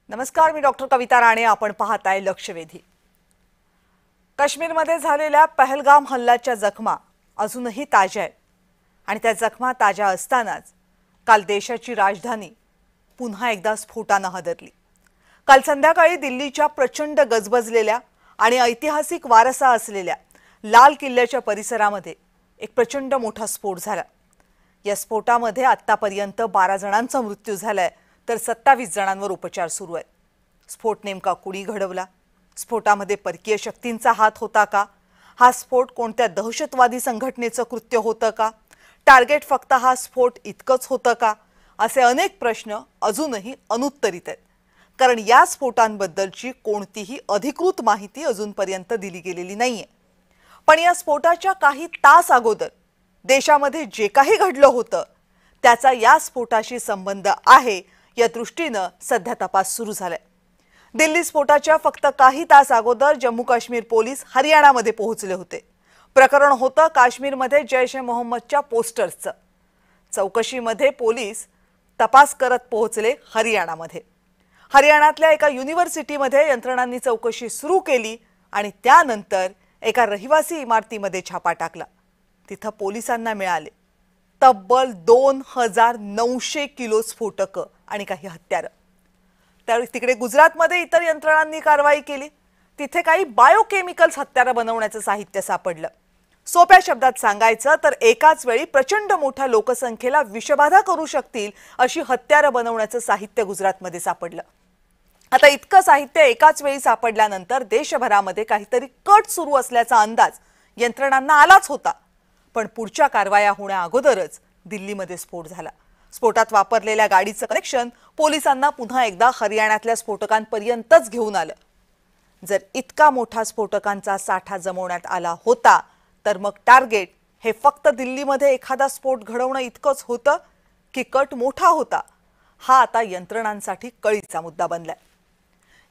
नमस्कार, मी डॉक्टर कविता राणे. आपण पाहताय लक्षवेधी. काश्मीरमध्ये झालेल्या पहलगाम हल्ल्याच्या जखमा अजूनही ताज्या आहेत आणि त्या जखमा ताज्या असतानाच काल देशाची राजधानी पुन्हा एकदा स्फोटाने हादरली. काल संध्याकाळी दिल्लीच्या प्रचंड गजबजलेल्या आणि ऐतिहासिक वारसा असलेल्या लाल किल्ल्याच्या परिसरामध्ये एक प्रचंड मोठा स्फोट झाला. या स्फोटामध्ये आतापर्यंत 12 जणांचा मृत्यू झालाय तर 27 जणांवर उपचार सुरू आहेत. स्फोट नेमका कुणी घडवला? स्फोटामध्ये परकीय शक्तींचा हात होता का? हा स्फोट कोणत्या दहशतवादी संघटनेचं कृत्य होतं का? टार्गेट फक्त हा स्फोट इतकंच होतं का? असे अनेक प्रश्न अजूनही अनुत्तरित आहेत, कारण या स्फोटांबद्दलची कोणतीही अधिकृत माहिती अजूनपर्यंत दिली गेलेली नाहीये. पण या स्फोटाच्या काही तास अगोदर देशामध्ये जे काही घडलं होतं त्याचा या स्फोटाशी संबंध आहे या दृष्टीने सध्या तपास सुरू झालाय. दिल्ली स्फोटाच्या फक्त काही तास अगोदर जम्मू काश्मीर पोलीस हरियाणामध्ये पोहोचले होते. प्रकरण होतं काश्मीरमध्ये जैश-ए-मोहम्मदच्या पोस्टर्सचं. चौकशीमध्ये पोलीस तपास करत पोहोचले हरियाणामध्ये. हरियाणातल्या एका युनिव्हर्सिटीमध्ये यंत्रणांनी चौकशी सुरू केली आणि त्यानंतर एका रहिवासी इमारतीमध्ये छापा टाकला. तिथं पोलिसांना मिळाले तब्बल 2900 किलो स्फोटकं आणि काही हत्यारं. तर तिकडे गुजरातमध्ये इतर यंत्रणांनी कारवाई केली. तिथे काही बायोकेमिकल्स हत्यारं बनवण्याचं साहित्य सापडलं. सोप्या शब्दात सांगायचं तर एकाच वेळी प्रचंड मोठ्या लोकसंख्येला विषबाधा करू शकतील अशी हत्यारं बनवण्याचं साहित्य गुजरातमध्ये सापडलं. आता इतकं साहित्य एकाच वेळी सापडल्यानंतर देशभरामध्ये काहीतरी कट सुरू असल्याचा अंदाज यंत्रणांना आलाच होता. पण पुढच्या कारवाया होण्या अगोदरच दिल्लीमध्ये स्फोट झाला. स्फोटात वापरलेल्या गाडीचं कनेक्शन पोलिसांना पुन्हा एकदा हरियाणातल्या स्फोटकांपर्यंतच घेऊन आलं. जर इतका मोठा स्फोटकांचा साठा जमवण्यात आला होता तर मग टार्गेट हे फक्त दिल्लीमध्ये एखादा स्फोट घडवणं इतकंच होतं की कट मोठा होता? हा आता यंत्रणांसाठी कळीचा मुद्दा बनलाय.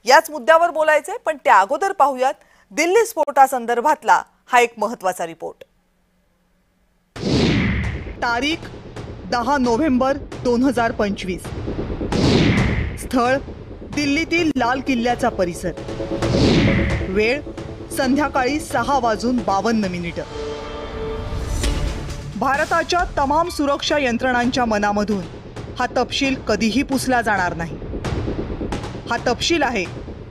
याच मुद्द्यावर बोलायचंय, पण त्या अगोदर पाहूयात दिल्ली स्फोटासंदर्भातला हा एक महत्त्वाचा रिपोर्ट. तारीख 10 नोव्हेंबर 2025. स्थळ दिल्लीतील लाल किल्ल्याचा परिसर. वेळ संध्याकाळी 6:52 भारताच्या तमाम सुरक्षा यंत्रणांच्या मनामधून हा तपशील कधीही पुसला जाणार नाही. हा तपशील आहे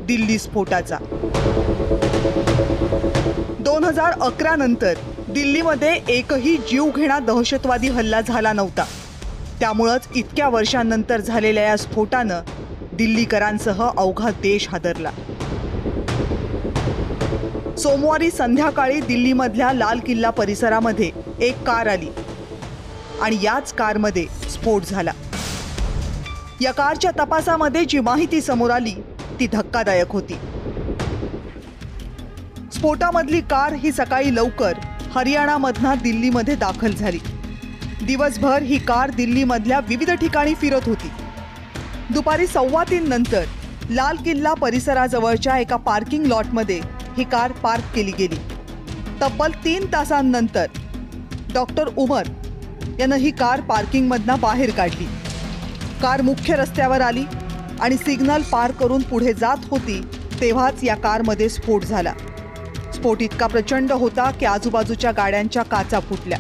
दिल्ली स्फोटाचा. 2011 नंतर दिल्लीमध्ये एकही जीवघेणा दहशतवादी हल्ला झाला नव्हता. त्यामुळेच इतक्या वर्षांनंतर झालेल्या या स्फोटानं दिल्लीकरांसह अवघा देश हादरला. सोमवारी संध्याकाळी दिल्लीमधल्या लाल किल्ला परिसरामध्ये एक कार आली आणि याच कारमध्ये स्फोट झाला. या कारच्या तपासामध्ये जी माहिती समोर आली ती धक्कादायक होती. स्फोटामधली कार ही सकाळी लवकर हरियाणामधना दिल्लीमध्ये दाखल झाली. दिवसभर ही कार दिल्लीमधल्या विविध ठिकाणी फिरत होती. दुपारी 2:15 नंतर लाल किल्ला परिसराजवळच्या एका पार्किंग लॉटमध्ये ही कार पार्क केली गेली. तब्बल 3 तासांनंतर डॉक्टर उमर यानं ही कार पार्किंगमधनं बाहेर काढली. कार मुख्य रस्त्यावर आली आणि सिग्नल पार करून पुढे जात होती तेव्हाच या कारमध्ये स्फोट झाला. स्फोट इतका प्रचंड होता की आजूबाजूच्या गाड्यांच्या काचा फुटल्या.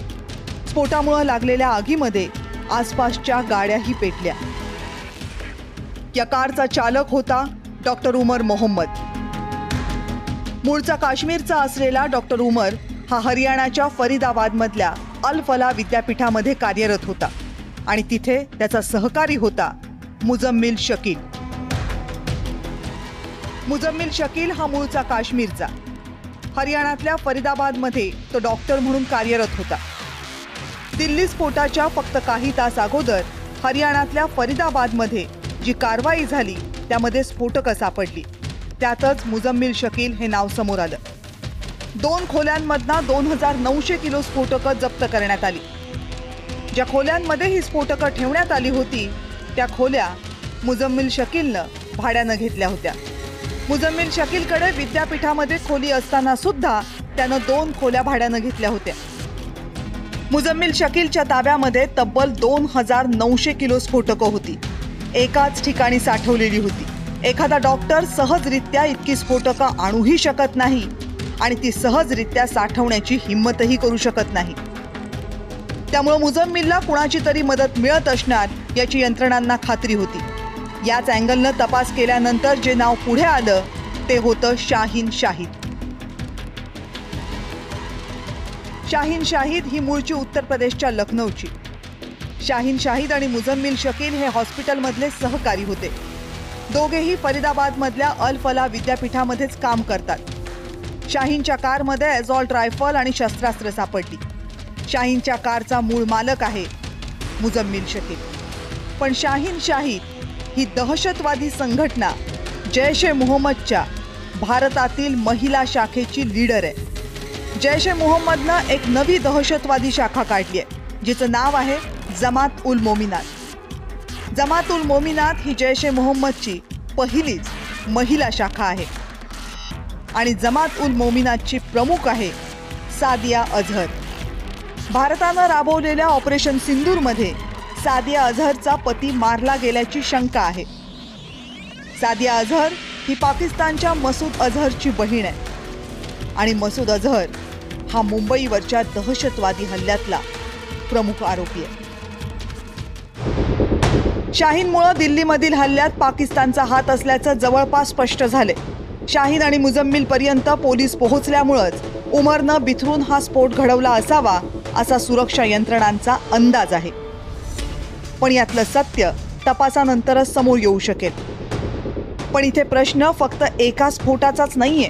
स्फोटामुळे लागलेल्या आगीमध्ये आसपासच्या गाड्याही पेटल्या. या कारचा चालक होता डॉक्टर उमर मोहम्मद. मूळचा काश्मीरचा असलेला डॉक्टर उमर हा हरियाणाच्या फरीदाबादमधल्या अल फला विद्यापीठामध्ये कार्यरत होता आणि तिथे त्याचा सहकारी होता मुजम्मिल शकील. मुजम्मिल शकील हा मूळचा काश्मीरचा. हरियाणातल्या फरीदाबादमध्ये तो डॉक्टर म्हणून कार्यरत होता. दिल्ली स्फोटाच्या फक्त काही तास अगोदर हरियाणातल्या फरीदाबादमध्ये जी कारवाई झाली त्यामध्ये स्फोटकं सापडली. त्यातच मुजम्मिल शकील हे नाव समोर आलं. 2 खोल्यांमधना 2900 किलो स्फोटकं जप्त करण्यात आली. ज्या खोल्यांमध्ये ही स्फोटकं ठेवण्यात आली होती त्या खोल्या मुजम्मिल शकीलनं भाड्यानं घेतल्या होत्या. मुजम्मिल शकीलकडे विद्यापीठामध्ये खोली असताना सुद्धा त्यानं 2 खोल्या भाड्यानं घेतल्या होत्या. मुजम्मिल शकीलच्या ताब्यामध्ये तब्बल 2900 किलो स्फोटकं होती. एकाच ठिकाणी साठवलेली होती. एखादा डॉक्टर सहजरित्या इतकी स्फोटकं आणूही शकत नाही आणि ती सहजरित्या साठवण्याची हिंमतही करू शकत नाही. त्यामुळे मुझम्मिलला कुणाची तरी मदत मिळत असणार याची यंत्रणांना खात्री होती. याच अँगलनं तपास केल्यानंतर जे नाव पुढे आलं ते होतं शाहीन शाहिद. शाहीन शाहिद ही मूळची उत्तर प्रदेशच्या लखनौची. शाहीन शाहिद आणि मुझम्मिल शकील हे हॉस्पिटलमधले सहकारी होते. दोघेही फरीदाबादमधल्या अल फला विद्यापीठामध्येच काम करतात. शाहीनच्या कारमध्ये ॲझॉल्ट रायफल आणि शस्त्रास्त्र सापडली. शाहीनच्या कारचा मूळ मालक आहे मुझम्मिल शकील. पण शाहीन शाहिद ही दहशतवादी संघटना जैश-ए-मोहम्मदच्या भारतातील महिला शाखेची लीडर आहे. जैश-ए-मोहम्मदनं एक नवी दहशतवादी शाखा काढली आहे जिचं नाव आहे जमात उल मोमिनात. जमात उल मोमिनात ही जैश-ए-मोहम्मदची पहिलीच महिला शाखा आहे आणि जमात उल मोमिनातची प्रमुख आहे सादिया अझहर. भारतानं राबवलेल्या ऑपरेशन सिंदूरमध्ये सादिया अझहरचा पती मारला गेल्याची शंका आहे. सादिया अझहर ही पाकिस्तानच्या मसूद अझहरची बहीण आहे आणि मसूद अझहर हा मुंबईवरच्या दहशतवादी हल्ल्यातला प्रमुख आरोपी आहे. शाहीनमुळे दिल्लीमधील हल्ल्यात पाकिस्तानचा हात असल्याचं जवळपास स्पष्ट झाले. शाहीन आणि मुझम्मिलपर्यंत पोलीस पोहोचल्यामुळेच उमरनं बिथरून हा स्फोट घडवला असावा असा सुरक्षा यंत्रणांचा अंदाज आहे. पण यातलं सत्य तपासानंतरच समोर येऊ शकेल. पण इथे प्रश्न फक्त एका स्फोटाचाच नाहीये.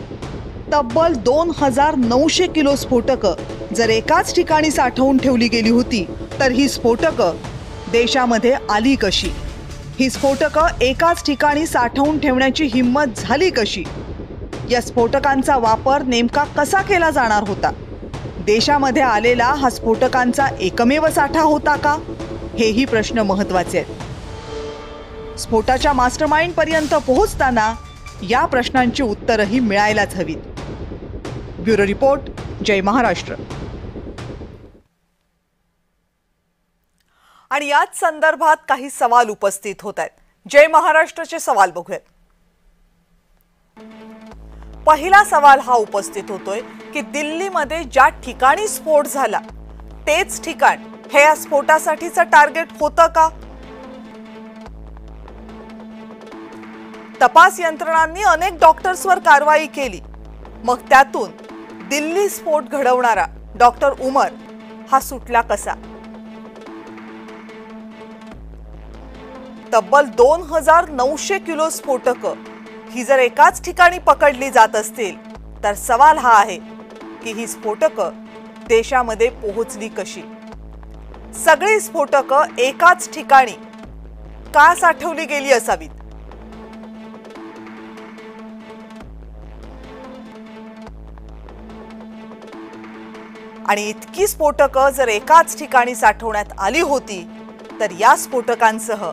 तब्बल 2900 किलो स्फोटकं जर एकाच ठिकाणी साठवून ठेवली गेली होती तर ही स्फोटकं देशामध्ये आली कशी? ही स्फोटकं एकाच ठिकाणी साठवून ठेवण्याची हिंमत झाली कशी? या स्फोटकांचा वापर नेमका कसा केला जाणार होता? देशामध्ये आलेला हा स्फोटकांचा एकमेव साठा होता का? हेही प्रश्न महत्त्वाचे आहेत. स्फोटाच्या मास्टरमाइंड पर्यंत पोहोचताना या प्रश्नांची उत्तरही मिळायलाच हवीत. ब्युरो रिपोर्ट, जय महाराष्ट्र. आणि याच संदर्भात काही सवाल उपस्थित होत आहेत. जय महाराष्ट्रचे सवाल बघूयात. पहिला सवाल हा उपस्थित होतोय की दिल्लीमध्ये ज्या ठिकाणी स्फोट झाला तेच ठिकाण हे या स्फोटासाठीचं टार्गेट होतं का? तपास यंत्रणांनी अनेक डॉक्टर्सवर कारवाई केली, मग त्यातून दिल्ली स्फोट घडवणारा डॉक्टर उमर हा सुटला कसा? तब्बल 2900 किलो स्फोटकं ही जर एकाच ठिकाणी पकडली जात असतील तर सवाल हा आहे की ही स्फोटकं देशामध्ये पोहोचली कशी? सगळी स्फोटकं एकाच ठिकाणी का साठवली गेली असावीत? आणि इतकी स्फोटकं जर एकाच ठिकाणी साठवण्यात आली होती तर या स्फोटकांसह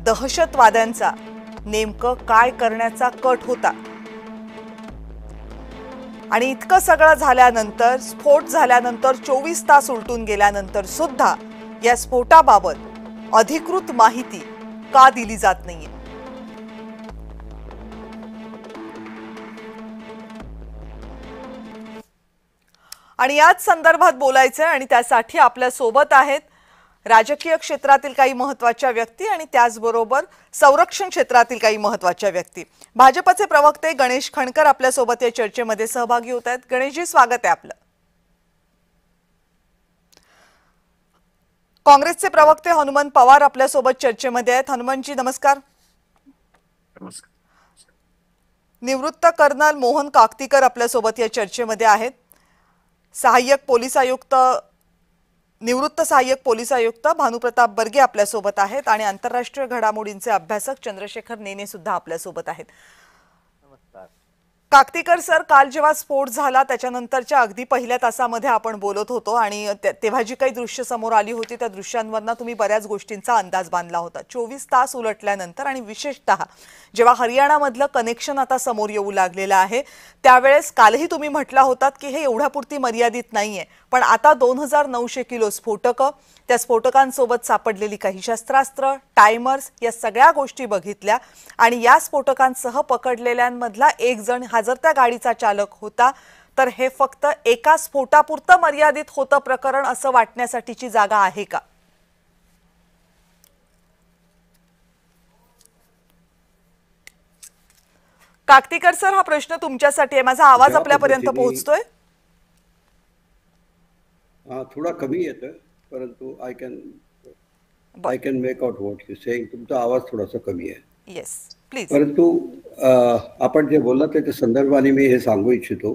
दहशतवाद्यांचा नेमकं काय करण्याचा कट होता? आणि इतकं सगळं झाल्यानंतर, स्फोट झाल्यानंतर 24 तास उलटून गेल्यानंतर सुद्धा या स्फोटाबाबत अधिकृत माहिती का दिली जात नाहीये? आणि याच संदर्भात बोलायचं आणि त्यासाठी आपल्या सोबत आहेत राजकीय क्षेत्रातील काही महत्त्वाच्या व्यक्ती आणि त्याचबरोबर संरक्षण क्षेत्रातील काही महत्त्वाच्या व्यक्ती. भाजपचे प्रवक्ते गणेश खणकर आपल्या सोबत या चर्चेमध्ये सहभागी होत आहेत. गणेशजी, स्वागत आहे आपलं. काँग्रेसचे प्रवक्ते हनुमंत पवार आपल्या सोबत चर्चेमध्ये आहेत. हनुमंतजी, नमस्कार. नमस्कार. निवृत्त कर्नल मोहन काकतीकर आपल्या सोबत या चर्चेमध्ये आहेत. सहाय्यक पोलीस आयुक्त, निवृत्त सहाय्यक पोलीस आयुक्त भानुप्रताप बर्गे आपल्या सोबत आहेत आणि आंतरराष्ट्रीय घडामोडींचे अभ्यासक चंद्रशेखर नेने सुद्धा आपल्या सोबत आहेत. नमस्कार. काकतीकर सर, काल जेव्हा स्फोट झाला त्याच्यानंतरच्या अगदी पहिल्या तासामध्ये आपण बोलत होतो आणि तेव्हा जी काही दृश्य समोर आली होती त्या दृश्यांवरनं तुम्ही बऱ्याच गोष्टींचा अंदाज बांधला होता. 24 तास उलटल्यानंतर आणि विशेषतः जेव्हा हरियाणामधलं कनेक्शन आता समोर येऊ लागलेलं आहे त्यावेळेस कालही तुम्ही म्हटला होतात की हे एवढ्यापुरती मर्यादित नाहीये, पण आता 2900 किलो स्फोटकं, त्या स्फोटकांसोबत सापडलेली काही शस्त्रास्त्र, टायमर्स या सगळ्या गोष्टी बघितल्या आणि या स्फोटकांसह पकडलेल्यांमधला एक जण हा जर त्या गाडीचा चालक होता तर हे फक्त एका स्फोटापुरतं मर्यादित होतं प्रकरण असं वाटण्यासाठीची जागा आहे का? काकतीकर सर, हा प्रश्न तुमच्यासाठी आहे. माझा आवाज आपल्यापर्यंत पोहोचतोय? थोड़ा कमी येतोय, परंतु I can make out what you saying. तुमचा आवाज थोडासा कमी आहे. Yes please. परंतु आपण जे बोलला त्याच्या संदर्भाने मी हे सांगू इच्छितो.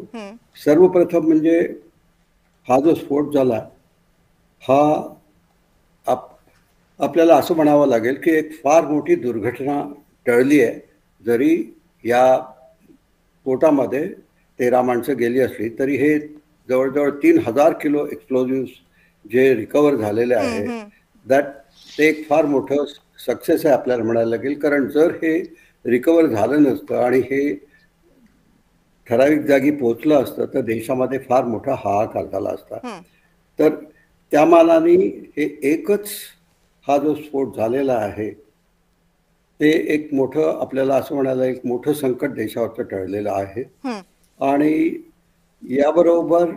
सर्वप्रथम म्हणजे हा जो स्फोट झाला हा आपल्याला असं म्हणावं लागेल की एक फार मोठी दुर्घटना टळली आहे. जरी या स्फोटामध्ये 13 माणसं गेली असली तरी हे जवळजवळ 3000 किलो एक्सप्लोजिव्स जे रिकवर झालेले आहे ते एक फार मोठं सक्सेस आहे आपल्याला म्हणायला लागेल. कारण जर हे रिकवर झालं नसतं आणि हे ठराविक जागी पोहोचलं असतं तर देशामध्ये फार मोठा हाहाकार झाला असता. तर त्या मानाने हे एकच हा जो स्फोट झालेला आहे ते एक मोठं आपल्याला असं म्हणायला एक मोठं संकट देशावरचं टळलेलं आहे. आणि याबरोबर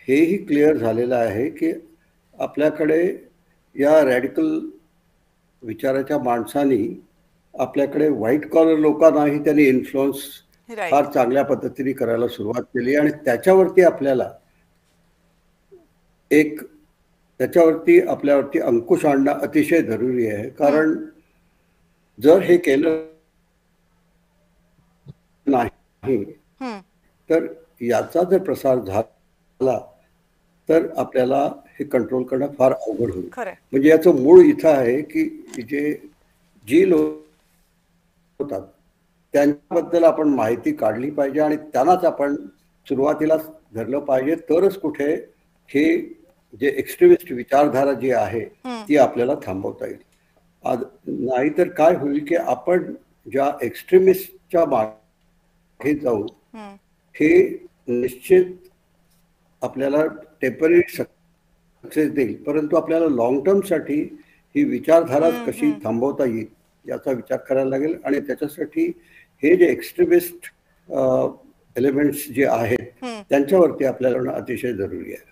हेही क्लिअर झालेलं आहे की आपल्याकडे या रॅडिकल विचाराच्या माणसांनी आपल्याकडे व्हाईट कॉलर लोकांनाही त्यांनी इन्फ्लुअन्स फार चांगल्या पद्धतीने करायला सुरुवात केली आणि त्याच्यावरती आपल्यावरती अंकुश आणणं अतिशय जरुरी आहे. कारण जर हे केलं नाही तर याचा जर प्रसार झाला तर आपल्याला हे कंट्रोल करणं फार अवघड होईल. म्हणजे याचं मूळ इथं आहे की जी लोक होतात त्यांच्याबद्दल आपण माहिती काढली पाहिजे आणि त्यांनाच आपण सुरुवातीला धरलं पाहिजे, तरच कुठे हे जे एक्स्ट्रीमिस्ट विचारधारा जी आहे ती आपल्याला थांबवता येईल. नाहीतर काय होईल की आपण ज्या एक्स्ट्रीमिस्टच्या मागे जाऊ हे निश्चित आपल्याला टेम्पररी सक्सेस देईल, परंतु आपल्याला लॉंग टर्मसाठी ही विचारधारा कशी थांबवता येईल याचा विचार करायला लागेल. आणि त्याच्यासाठी हे जे एक्स्ट्रीमिस्ट एलिमेंट्स जे आहेत त्यांच्यावरती आपल्याला अतिशय जरुरी आहे.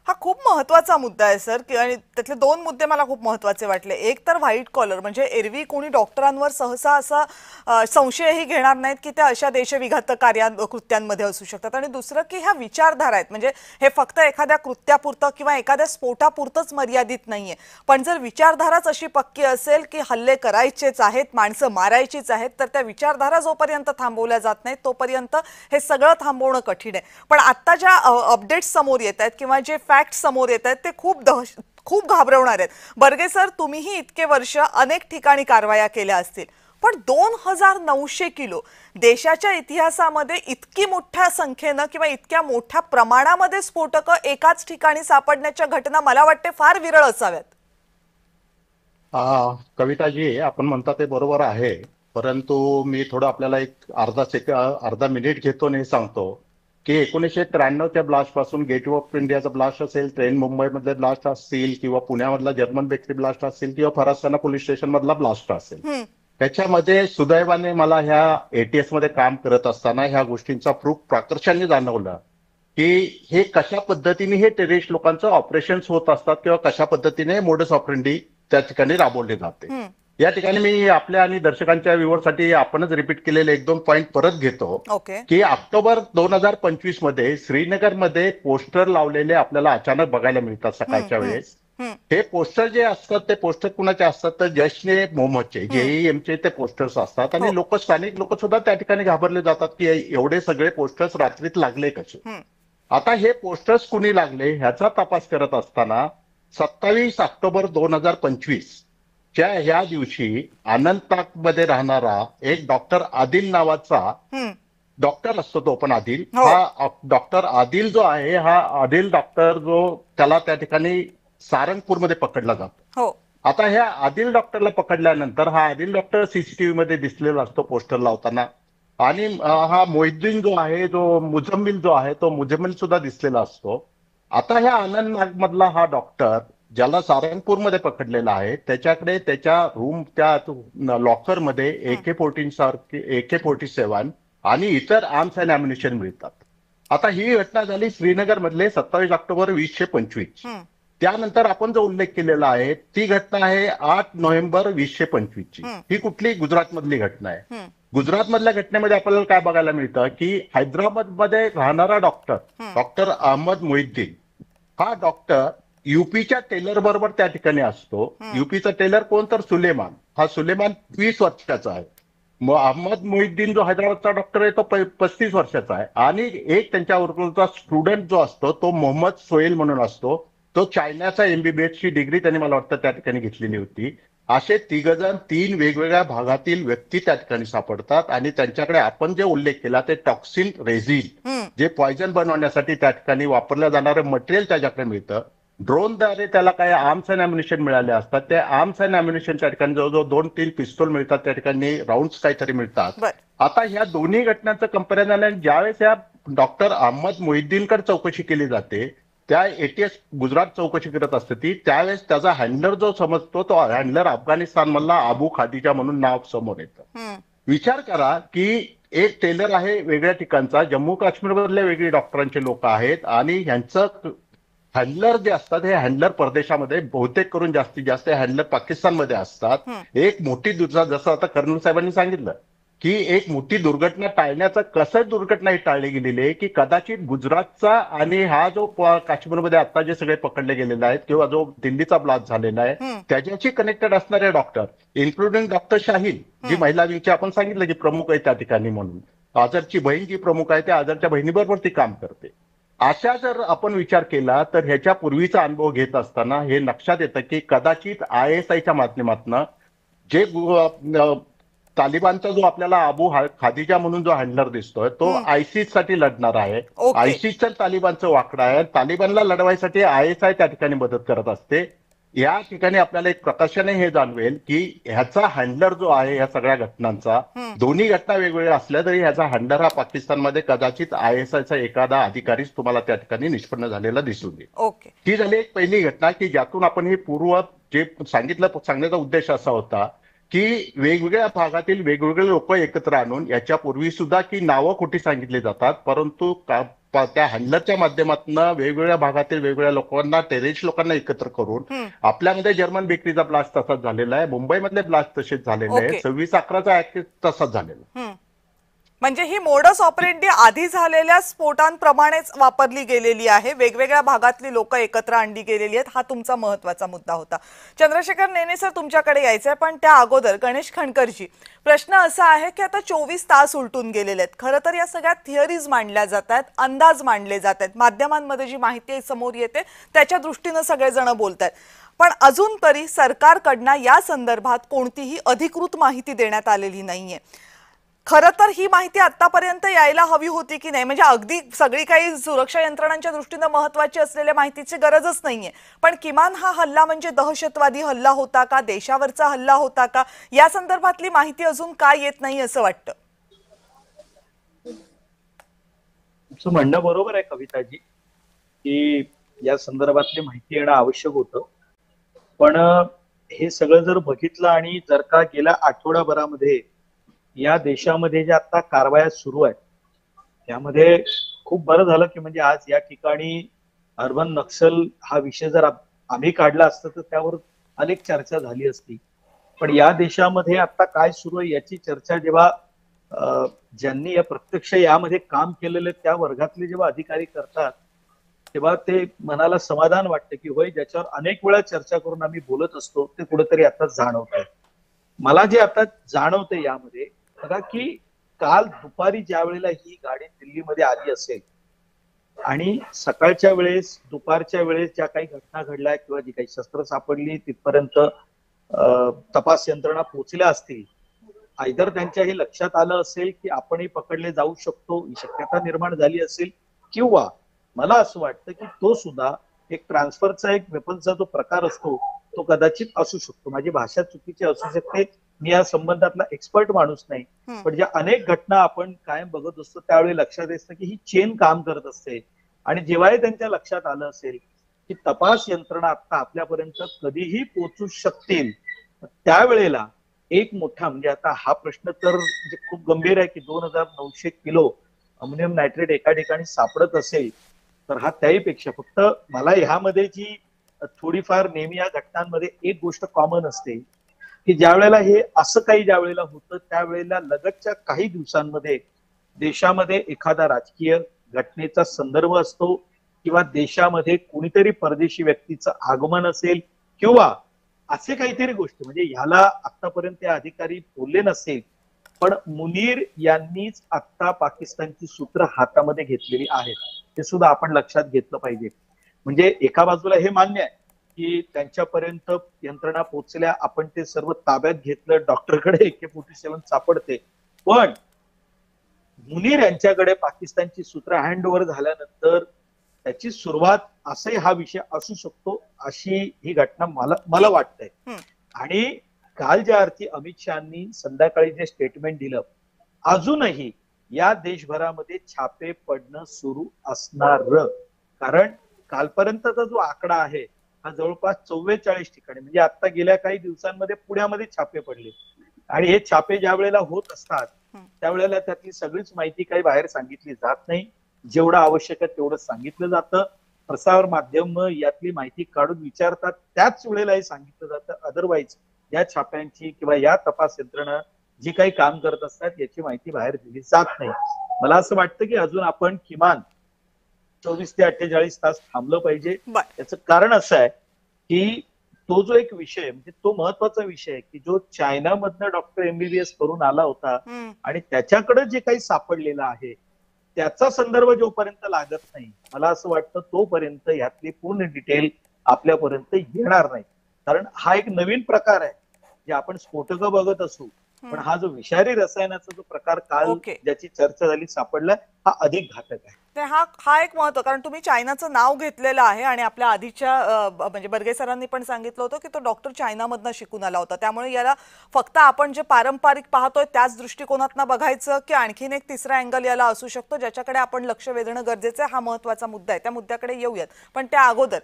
हा खूप महत्त्वाचा मुद्दा आहे सर, आणि त्यातले दोन मुद्दे मला खूप महत्त्वाचे वाटले. एक तर व्हाईट कॉलर, म्हणजे एरवी कोणी डॉक्टरांवर सहसा असा संशयही घेणार नाहीत की त्या अशा देशविघातक कृत्यांमध्ये असू शकतात. आणि दुसरं की ह्या विचारधारा आहेत, म्हणजे हे फक्त एखाद्या कृत्यापुरतं किंवा एखाद्या स्फोटापुरतंच मर्यादित नाहीये. पण जर विचारधाराच अशी पक्की असेल की हल्ले करायचेच आहेत, माणसं मारायचीच आहेत, तर त्या विचारधारा जोपर्यंत थांबवल्या जात नाहीत तोपर्यंत हे सगळं थांबवणं कठीण आहे. पण आता ज्या अपडेट्स समोर येत आहेत किंवा जे फॅक्ट समोर येत आहेत ते खूप घाबरवणार आहेत. बर्गे सर, तुम्हीही इतके वर्ष अनेक ठिकाणी कारवाया केल्या असतील, पण 2900 किलो देशाच्या इतिहासामध्ये इतकी मोठ्या संख्येनं किंवा इतक्या मोठ्या प्रमाणामध्ये स्फोटकं एकाच ठिकाणी सापडण्याच्या घटना मला वाटते फार विरळ असाव्यात. कविताजी, आपण म्हणता ते बरोबर आहे, परंतु मी थोडं आपल्याला एक अर्धा मिनिट घेतो आणि सांगतो की 1993च्या ब्लास्ट पासून गेटवे ऑफ इंडियाचा ब्लास्ट असेल, ट्रेन मुंबईमधले ब्लास्ट असतील किंवा पुण्यामधला जर्मन बेकरी ब्लास्ट असेल किंवा फरसाना पोलीस स्टेशन मधला ब्लास्ट असेल, त्याच्यामध्ये सुदैवाने मला ह्या एटीएस मध्ये काम करत असताना ह्या गोष्टींचा प्रूफ प्राकर्षाने जाणवला की हे कशा पद्धतीने हे टेररिस्ट लोकांचं ऑपरेशन्स होत असतात किंवा कशा पद्धतीने मोडस ऑपरेंडी त्या ठिकाणी राबवले जाते. या ठिकाणी मी आपल्या आणि दर्शकांच्या व्ह्यूअरसाठी आपणच रिपीट केलेले 1-2 पॉईंट परत घेतो की ऑक्टोबर 2025 मध्ये श्रीनगरमध्ये पोस्टर लावलेले आपल्याला अचानक बघायला मिळतात सकाळच्या वेळेस. हे पोस्टर जे असतात ते पोस्टर कुणाचे असतात तर जैश-ए मोहम्मदचे, JEMचे ते पोस्टर्स असतात आणि स्थानिक लोक सुद्धा त्या ठिकाणी घाबरले जातात की एवढे सगळे पोस्टर्स रात्रीत लागले कसे. आता हे पोस्टर्स कुणी लागले ह्याचा तपास करत असताना 27 ऑक्टोबर 2025 ह्या दिवशी अनंतनाग मध्ये राहणारा एक डॉक्टर आदिल नावाचा डॉक्टर असतो तो पण आदिल, हो. हा डॉक्टर आदिल जो आहे, हा आदिल डॉक्टर जो त्याला त्या ठिकाणी सारंगपूरमध्ये पकडला जातो. हो. आता ह्या आदिल डॉक्टरला पकडल्यानंतर हा आदिल डॉक्टर सीसीटीव्ही मध्ये दिसलेला असतो पोस्टर लावताना, आणि हा मोहिद्दीन जो आहे, जो मुजम्मिल जो आहे, तो मुजम्मिल सुद्धा दिसलेला असतो. आता ह्या आनंद मधला हा डॉक्टर ज्याला सारंगपूरमध्ये पकडलेला आहे, त्याच्याकडे त्याच्या रूम त्या लॉकरमध्ये AK-47 सारखे AK-47 आणि इतर आर्म्स अँड अम्युनिशन मिळतात. आता ही घटना झाली श्रीनगर मधले 27 ऑक्टोबर 2025. हम्म. त्यानंतर आपण जो उल्लेख केलेला आहे ती घटना आहे 8 नोव्हेंबर 2025 ची. ही कुठली गुजरात मधली घटना आहे. हम्म. गुजरात मधल्या घटनेमध्ये आपल्याला काय बघायला मिळतं की हैदराबाद मध्ये राहणारा डॉक्टर अहमद मोहिद्दीन, हा डॉक्टर युपीच्या टेलर बरोबर त्या ठिकाणी असतो. युपीचा टेलर कोण, तर सुलेमान. हा सुलेमान 20 वर्षाचा आहे. अहमद मोहिद्दीन जो हैदराबादचा डॉक्टर आहे तो 35 वर्षाचा आहे. आणि एक त्यांच्या वर्गाचा स्टुडंट जो असतो तो मोहम्मद सोहेल म्हणून असतो. तो चायनाचा MBBS ची डिग्री त्यांनी मला वाटतं त्या ठिकाणी घेतलेली होती. असे 3 वेगवेगळ्या भागातील व्यक्ती त्या ठिकाणी सापडतात आणि त्यांच्याकडे आपण जे उल्लेख केला ते टॉक्सिन रेझिन, जे पॉयझन बनवण्यासाठी त्या ठिकाणी वापरलं जाणारं मटेरियल त्याच्याकडे मिळतं. ड्रोनद्वारे त्याला काही आर्म्स अँड अम्युनिशन मिळाले असतात. त्या आर्म्स अँड अम्युनिशन त्या ठिकाणी जवळजवळ 2-3 पिस्तूल मिळतात, त्या ठिकाणी राऊंड्स काहीतरी मिळतात. आता ह्या दोन्ही घटनांचं कंपॅरिझन ज्यावेळेस या डॉक्टर अहमद मोहिद्दीनकडे चौकशी केली जाते, त्या ATS गुजरात चौकशी करत असते ती, त्यावेळेस त्याचा हँडलर जो समजतो तो हँडलर अफगाणिस्तान मधला अबू खादिजा म्हणून नाव समोर येतं. विचार करा की एक टेलर आहे वेगळ्या ठिकाणचा, जम्मू काश्मीर मधले वेगळी डॉक्टरांचे लोक आहेत, आणि ह्यांचं हँडलर जे असतात हे हँडलर परदेशामध्ये बहुतेक करून जास्तीत जास्त हँडलर पाकिस्तानमध्ये असतात. एक मोठी जसं आता कर्नल साहेबांनी सांगितलं की एक मोठी दुर्घटना टाळण्याचं कसं दुर्घटना ही टाळली गेलेली आहे की कदाचित गुजरातचा आणि हा जो काश्मीरमध्ये आता जे सगळे पकडले गेलेले आहेत किंवा जो दिल्लीचा ब्लास्ट झालेला आहे त्याच्याशी कनेक्टेड असणारे डॉक्टर, इन्क्लुडिंग डॉक्टर शाहीन, जी महिला विंगची आपण सांगितलं की प्रमुख आहे त्या ठिकाणी म्हणून, आझरची बहीण जी प्रमुख आहे त्या आझरच्या बहिणीबरोबर ती काम करते. अशा जर आपण विचार केला तर ह्याच्या पूर्वीचा अनुभव घेत असताना हे लक्षात येतं की कदाचित ISIच्या माध्यमातून जे तालिबानचा जो आपल्याला अबू खादिजा म्हणून जो हँडलर दिसतोय तो ISIS साठी लढणार आहे. ISISचं तालिबानचं वाकडं आहे. तालिबानला लढवायसाठी ISI त्या ठिकाणी मदत करत असते. या ठिकाणी आपल्याला एक प्रकाशाने हे जाणवेल की ह्याचा हँडलर जो आहे या सगळ्या घटनांचा, दोन्ही घटना वेगवेगळ्या असल्या तरी ह्याचा हँडलर हा पाकिस्तानमध्ये कदाचित ISIचा एखादा अधिकारीच तुम्हाला त्या ठिकाणी निष्पन्न झालेला दिसून येईल. ही झाली एक पहिली घटना की ज्यातून आपण हे पूर्व जे सांगण्याचा उद्देश असा होता की वेगवेगळ्या भागातील वेगवेगळे लोक एकत्र आणून याच्यापूर्वी सुद्धा की नावं खोटी सांगितली जातात, परंतु त्या हँडलरच्या माध्यमातून वेगवेगळ्या भागातील वेगवेगळ्या लोकांना, टेररिस्ट लोकांना एकत्र करून आपल्यामध्ये जर्मन बेकरीचा ब्लास्ट तसाच झालेला आहे, मुंबईमधले ब्लास्ट तसेच झालेले आहेत, 26/11चा ऍक्ट तसाच झालेला. म्हणजे ही मोडस ऑपरेंडी आधी झालेल्या स्फोटांप्रमाणेच वापरली गेलेली आहे, वेगवेगळ्या भागातली लोक एकत्र आणली गेलेली आहेत. हा तुमचा महत्त्वाचा मुद्दा होता. चंद्रशेखर नेने सर तुमच्याकडे यायचंय, पण त्या अगोदर गणेश खणकरजी, प्रश्न असा आहे की आता 24 तास उलटून गेलेले आहेत. खरं तर या सगळ्या थिअरीज मांडल्या जात आहेत, अंदाज मांडले जात आहेत, माध्यमांमध्ये जी माहिती समोर येते त्याच्या दृष्टीनं सगळेजण बोलत आहेत, पण अजून तरी सरकारकडनं या संदर्भात कोणतीही अधिकृत माहिती देण्यात आलेली नाहीये. खरं तर ही माहिती आतापर्यंत यायला हवी होती की नाही, म्हणजे अगदी सगळी काही सुरक्षा यंत्रणांच्या दृष्टीने महत्त्वाची असलेल्या माहितीची गरजच नाहीये, पण किमान हा हल्ला म्हणजे दहशतवादी हल्ला होता का, देशावरचा हल्ला होता का, या संदर्भातली माहिती अजून काय येत नाही असं वाटतं? तुमचं म्हणणं बरोबर आहे कविताजी की या संदर्भातली माहिती येणं आवश्यक होतं, पण हे सगळं जर बघितलं आणि जर का गेल्या आठवडाभरामध्ये या देशामध्ये ज्या आता कारवाया सुरू आहेत त्यामध्ये खूप बरं झालं की म्हणजे आज या ठिकाणी अर्बन नक्सल हा विषय जर आम्ही काढला असता तर त्यावर अनेक चर्चा झाली असती. पण या देशामध्ये आता काय सुरू आहे याची चर्चा जेव्हा ज्यांनी या प्रत्यक्ष यामध्ये काम केलेले त्या वर्गातले जेव्हा अधिकारी करतात तेव्हा ते मनाला समाधान वाटतं की होय, ज्याच्यावर अनेक वेळा चर्चा करून आम्ही बोलत असतो ते कुठेतरी आता जाणवतंय. मला जे आता जाणवतंय यामध्ये बघा की काल दुपारी ज्या वेळेला ही गाडी दिल्लीमध्ये आली असेल आणि सकाळच्या वेळेस दुपारच्या वेळेस ज्या काही घटना घडल्या किंवा जी काही शस्त्र सापडली तिथपर्यंत तपास यंत्रणा पोहोचल्या असतील आयदर त्यांच्या हे लक्षात आलं असेल की आपणही पकडले जाऊ शकतो ही शक्यता निर्माण झाली असेल, किंवा मला असं वाटतं की तो सुद्धा एक ट्रान्सफरचा एक वेपनचा जो प्रकार असतो तो कदाचित असू शकतो. माझी भाषा चुकीची असू शकते, मी या संबंधातला एक्सपर्ट माणूस नाही, पण ज्या अनेक घटना आपण कायम बघत असतो त्यावेळी लक्षात येतं की ही चेन काम करत असते. आणि जेव्हाही त्यांच्या लक्षात आलं असेल की तपास यंत्रणा आता आपल्यापर्यंत कधीही पोहोचू शकतील, त्यावेळेला एक मोठा म्हणजे आता हा प्रश्न तर म्हणजे खूप गंभीर आहे की 2900 किलो अमोनियम नायट्रेट एका ठिकाणी सापडत असेल तर हा त्याहीपेक्षा, फक्त मला ह्यामध्ये जी थोडीफार नेहमी या घटनांमध्ये एक गोष्ट कॉमन असते की ज्या वेळेला हे असं काही ज्या वेळेला होतं त्यावेळेला लगतच्या काही दिवसांमध्ये देशामध्ये एखादा राजकीय घटनेचा संदर्भ असतो किंवा देशामध्ये कुणीतरी परदेशी व्यक्तीचं आगमन असेल किंवा असे काहीतरी गोष्टी, म्हणजे ह्याला आतापर्यंत ते अधिकारी बोलले नसेल, पण मुनीर यांनीच आता पाकिस्तानची सूत्र हातामध्ये घेतलेली आहेत, हे सुद्धा आपण लक्षात घेतलं पाहिजे. म्हणजे एका बाजूला हे मान्य आहे की त्यांच्यापर्यंत यंत्रणा पोहोचल्या, आपण ते सर्व ताब्यात घेतलं, डॉक्टरकडे AK-47 सापडते, पण मुनीर यांच्याकडे पाकिस्तानची सूत्र हँड ओव्हर झाल्यानंतर त्याची सुरुवात असाही हा विषय असू शकतो, अशी ही घटना मला वाटतंय. आणि काल ज्या अर्थी अमित शहानी संध्याकाळी जे स्टेटमेंट दिलं, अजूनही या देशभरामध्ये छापे पडणं सुरू असणार, कारण कालपर्यंतचा जो आकडा आहे हा जवळपास 44 ठिकाणी, म्हणजे आता गेल्या काही दिवसांमध्ये पुण्यामध्ये छापे पडले. आणि हे छापे ज्या वेळेला होत असतात त्यावेळेला त्यातली सगळीच माहिती काही बाहेर सांगितली जात नाही, जेवढं आवश्यक आहे तेवढं सांगितलं जातं. प्रसार माध्यम यातली माहिती काढून विचारतात, त्याच वेळेला हे सांगितलं जातं. अदरवाईज या छाप्यांची किंवा या तपास यंत्रणा जी काही काम करत असतात याची माहिती बाहेर दिली जात नाही. मला असं वाटतं की अजून आपण किमान 24 ते 48 तास थांबलं पाहिजे. याचं कारण असं आहे की तो जो एक विषय म्हणजे तो महत्वाचा विषय आहे की जो चायनामधनं डॉक्टर MBBS करून आला होता आणि त्याच्याकडे जे काही सापडलेलं आहे त्याचा संदर्भ जोपर्यंत लागत नाही, मला असं वाटतं तोपर्यंत यातली पूर्ण डिटेल आपल्यापर्यंत येणार नाही. कारण हा एक नवीन प्रकार आहे, जे आपण स्फोटकं बघत असू, पण हा जो विषारी रसायनाचा जो प्रकार काल ज्याची चर्चा झाली सापडला हा अधिक घातक आहे. हा एक महत्व, कारण तुम्ही चायनाचं नाव घेतलेलं आहे आणि आपल्या आधीच्या म्हणजे बर्गे सरांनी पण सांगितलं होतं की तो डॉक्टर चायनामधनं शिकून आला होता, त्यामुळे याला फक्त आपण जे पारंपरिक पाहतोय त्याच दृष्टिकोनातनं बघायचं की आणखीन एक तिसरा अँगल याला असू शकतो ज्याच्याकडे आपण लक्ष वेधणं गरजेचं आहे. हा महत्वाचा मुद्दा आहे, त्या मुद्द्याकडे येऊयात. पण त्या अगोदर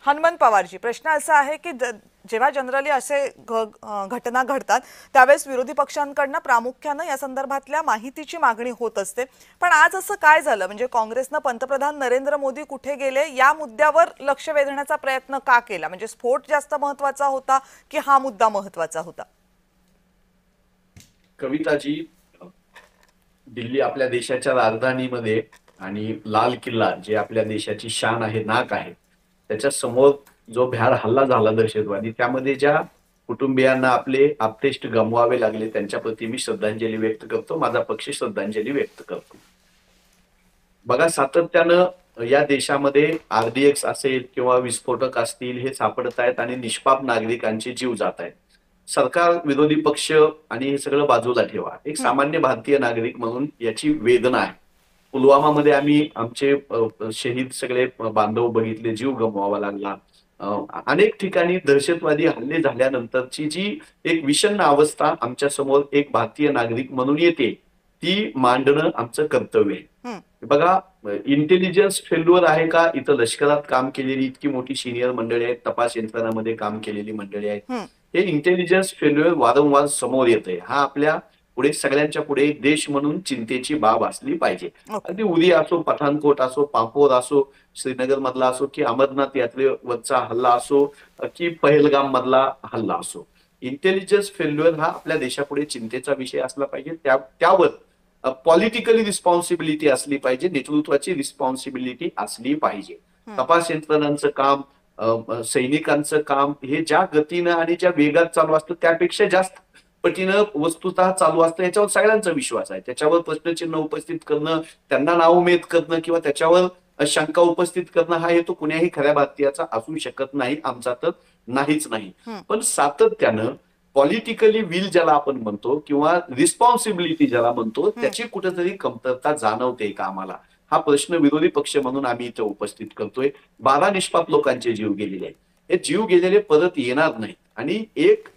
हनुमंत पवारजी, प्रश्न असा आहे की जेव्हा जनरली असे घटना घडतात त्यावेळेस विरोधी पक्षांकडनं प्रामुख्यानं या संदर्भातल्या माहितीची मागणी होत असते, पण आज असं काय झालं, म्हणजे काँग्रेसनं पंतप्रधान नरेंद्र मोदी कुठे गेले या मुद्द्यावर लक्ष वेधण्याचा प्रयत्न का केला? म्हणजे स्फोट जास्त महत्वाचा होता की हा मुद्दा महत्वाचा होता? कविताजी, दिल्ली आपल्या देशाच्या राजधानीमध्ये आणि लाल किल्ला जे आपल्या देशाची शान आहे, नाक आहे, त्याच्या समोर जो भ्याड हल्ला झाला दहशतवादी, त्यामध्ये ज्या कुटुंबियांना आपले आप्तेष्ट गमवावे लागले त्यांच्याप्रती मी श्रद्धांजली व्यक्त करतो, माझा पक्ष श्रद्धांजली व्यक्त करतो. बघा, सातत्यानं या देशामध्ये RDX असेल किंवा विस्फोटक असतील हे सापडत आहेत आणि निष्पाप नागरिकांचे जीव जात आहेत. सरकार, विरोधी पक्ष आणि हे सगळं बाजूला ठेवा, एक सामान्य भारतीय नागरिक म्हणून याची वेदना आहे. पुलवामामध्ये आम्ही आमचे शहीद सगळे बांधव बघितले, जीव गमवावा लागला. अनेक ठिकाणी दहशतवादी हल्ले झाल्यानंतरची जी एक विषण्ण अवस्था आमच्या समोर एक भारतीय नागरिक म्हणून येते ती मांडणं आमचं कर्तव्य आहे. बघा, इंटेलिजन्स फेल्युअर आहे का? इथं लष्करात काम केलेली इतकी मोठी सिनियर मंडळी आहेत, तपास यंत्रणामध्ये काम केलेली मंडळी आहेत, हे इंटेलिजन्स फेल्युअर वारंवार समोर येत आहे. हा आपल्या पुढे सगळ्यांच्या पुढे देश म्हणून चिंतेची बाब असली पाहिजे. अगदी उरी असो, पठाणकोट असो, पापोर असो, श्रीनगर मधला असो की अमरनाथ यात्रेवरचा हल्ला असो की पहलगाम मधला हल्ला असो, इंटेलिजन्स फेल्युअर हा आपल्या देशापुढे चिंतेचा विषय असला पाहिजे. त्यावर पॉलिटिकली रिस्पॉन्सिबिलिटी असली पाहिजे, नेतृत्वाची रिस्पॉन्सिबिलिटी असली पाहिजे. तपास यंत्रणांचं काम, सैनिकांचं काम हे ज्या गतीनं आणि ज्या वेगात चालू असतं त्यापेक्षा जास्त पटीनं वस्तुतः चालू असतं, याच्यावर सगळ्यांचा विश्वास आहे. त्याच्यावर प्रश्नचिन्ह उपस्थित करणं, त्यांना नाउमेद करणं किंवा त्याच्यावर शंका उपस्थित करणं हा हेतू कुण्याही खऱ्या भारतीयाचा असू शकत नाही, आमचा तर नाहीच नाही. पण सातत्यानं पॉलिटिकली विल ज्याला आपण म्हणतो किंवा रिस्पॉन्सिबिलिटी ज्याला म्हणतो त्याची कुठेतरी कमतरता जाणवते का आम्हाला, हा प्रश्न विरोधी पक्ष म्हणून आम्ही इथे उपस्थित करतोय. 12 निष्पाप लोकांचे जीव गेलेले आहेत. हे जीव गेलेले परत येणार नाहीत. आणि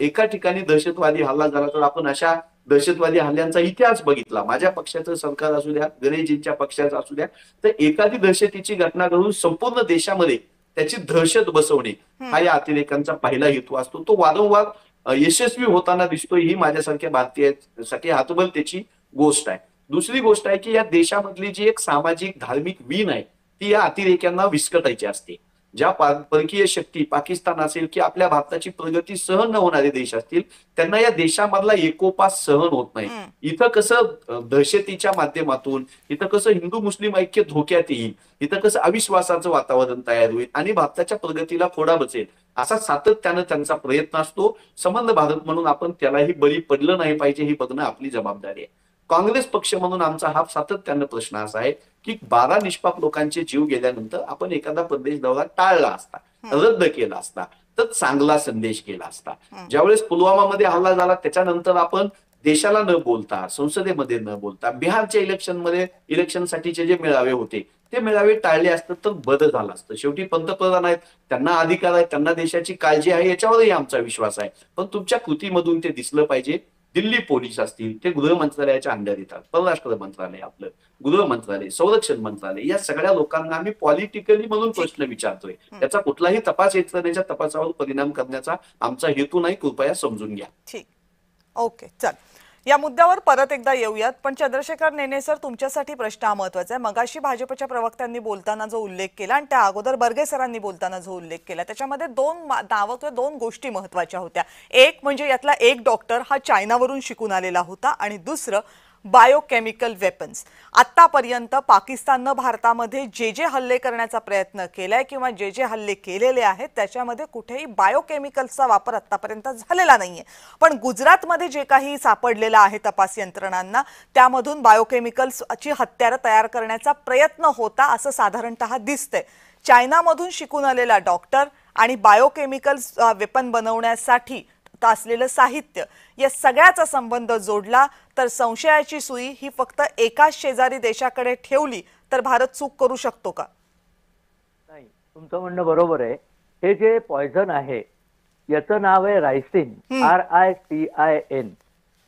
एका ठिकाणी दहशतवादी हल्ला झाला तर आपण अशा दहशतवादी हल्ल्यांचा इतिहास बघितला. माझ्या पक्षाचं सरकार असू द्या, गणेशजींच्या पक्षाचं असू द्या, तर एखादी दहशतीची घटना घडून संपूर्ण देशामध्ये त्याची दहशत बसवणे हा या अतिरेकांचा पहिला हेतू असतो. तो वारंवार यशस्वी होताना दिसतोय. ही माझ्यासारख्या भारतीयांसाठी हातबलतेची गोष्ट आहे. दुसरी गोष्ट आहे की या देशामधली जी एक सामाजिक धार्मिक वीण आहे ती या अतिरेक्यांना विस्कटायची असते. ज्या परकीय शक्ती पाकिस्तान असेल की आपल्या भारताची प्रगती सहन न होणारे देश असतील त्यांना या देशामधला एकोपा सहन होत नाही. इथं कसं दहशतीच्या माध्यमातून, इथं कसं हिंदू मुस्लिम ऐक्य धोक्यात येईल, इथं कसं अविश्वासाचं वातावरण तयार होईल आणि भारताच्या प्रगतीला खोडा बसेल असा सातत्यानं त्यांचा प्रयत्न असतो. संबंध भारत म्हणून आपण त्यालाही बळी पडलं नाही पाहिजे हे बघणं आपली जबाबदारी आहे. काँग्रेस पक्ष म्हणून आमचा हा सातत्यानं प्रश्न असा आहे की 12 निष्पाप लोकांचे जीव गेल्यानंतर आपण एखादा प्रदेश दौरा टाळला असता, रद्द केला असता तर चांगला संदेश केला असता. ज्यावेळेस पुलवामामध्ये हल्ला झाला त्याच्यानंतर आपण देशाला न बोलता, संसदेमध्ये न बोलता, बिहारच्या इलेक्शनसाठीचे जे मेळावे होते ते मेळावे टाळले असतं तर बरं झालं असतं. शेवटी पंतप्रधान आहेत, त्यांना अधिकार आहे, त्यांना देशाची काळजी आहे, याच्यावरही आमचा विश्वास आहे. पण तुमच्या कृतीमधून ते दिसलं पाहिजे. दिल्ली पोलीस असतील ते गृह मंत्रालयाच्या अंडर येतात. परराष्ट्र मंत्रालय, आपलं गृह मंत्रालय, संरक्षण मंत्रालय, या सगळ्या लोकांना आम्ही पॉलिटिकली म्हणून प्रश्न विचारतोय. त्याचा कुठलाही तपास यंत्रणेच्या तपासावर परिणाम करण्याचा आमचा हेतू नाही, कृपया समजून घ्या. ठीक, ओके, चल या मुद्द्यावर परत एकदा येऊयात. पण चंद्रशेखर नेने सर, तुमच्यासाठी प्रश्न हा महत्वाचा आहे. मगाशी भाजपच्या प्रवक्त्यांनी बोलताना जो उल्लेख केला आणि त्या अगोदर बर्गे सरांनी बोलताना जो उल्लेख केला त्याच्यामध्ये दोन नावं किंवा दोन गोष्टी महत्वाच्या होत्या. एक म्हणजे यातला एक डॉक्टर हा चायनावरून शिकून आलेला होता आणि दुसरं बायोकेमिकल वेपन्स. आतापर्यंत पाकिस्ताननं भारतामध्ये जे जे हल्ले करण्याचा प्रयत्न केलाय किंवा जे जे हल्ले केलेले आहेत त्याच्यामध्ये कुठेही बायोकेमिकल्सचा वापर आतापर्यंत झालेला नाहीये. पण गुजरातमध्ये जे काही सापडलेलं आहे तपास यंत्रणांना त्यामधून बायोकेमिकल्सची हत्यारं तयार करण्याचा प्रयत्न होता असं साधारणतः दिसतंय. चायनामधून शिकून आलेला डॉक्टर आणि बायोकेमिकल्स वेपन बनवण्यासाठी असलेलं साहित्य या सगळ्याचा संबंध जोडला तर संशयाची सुई ही फक्त एकाच शेजारी देशाकडे ठेवली तर भारत चूक करू शकतो का? नाही, तुमचं म्हणणं बरोबर आहे. हे जे पॉयझन आहे याचं नाव आहे रायसिन, RICIN,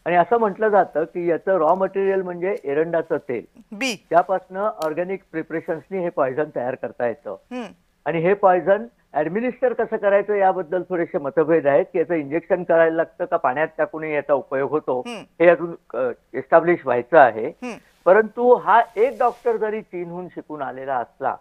आणि असं म्हटलं जातं की याचं रॉ मटेरियल म्हणजे एरंडाचं तेल, बी, त्यापासनं ऑर्गॅनिक प्रिपरेशन्सनी हे पॉयझन तयार करता येतं. आणि हे पॉयझन ऍडमिनिस्टर कसं करायचं याबद्दल थोडेसे मतभेद आहेत की याचं इंजेक्शन करायला लागतं का पाण्यात टाकूनही याचा उपयोग होतो हे अजून एस्टॅब्लिश व्हायचं आहे. परंतु हा एक डॉक्टर जरी चीनहून शिकून आलेला असला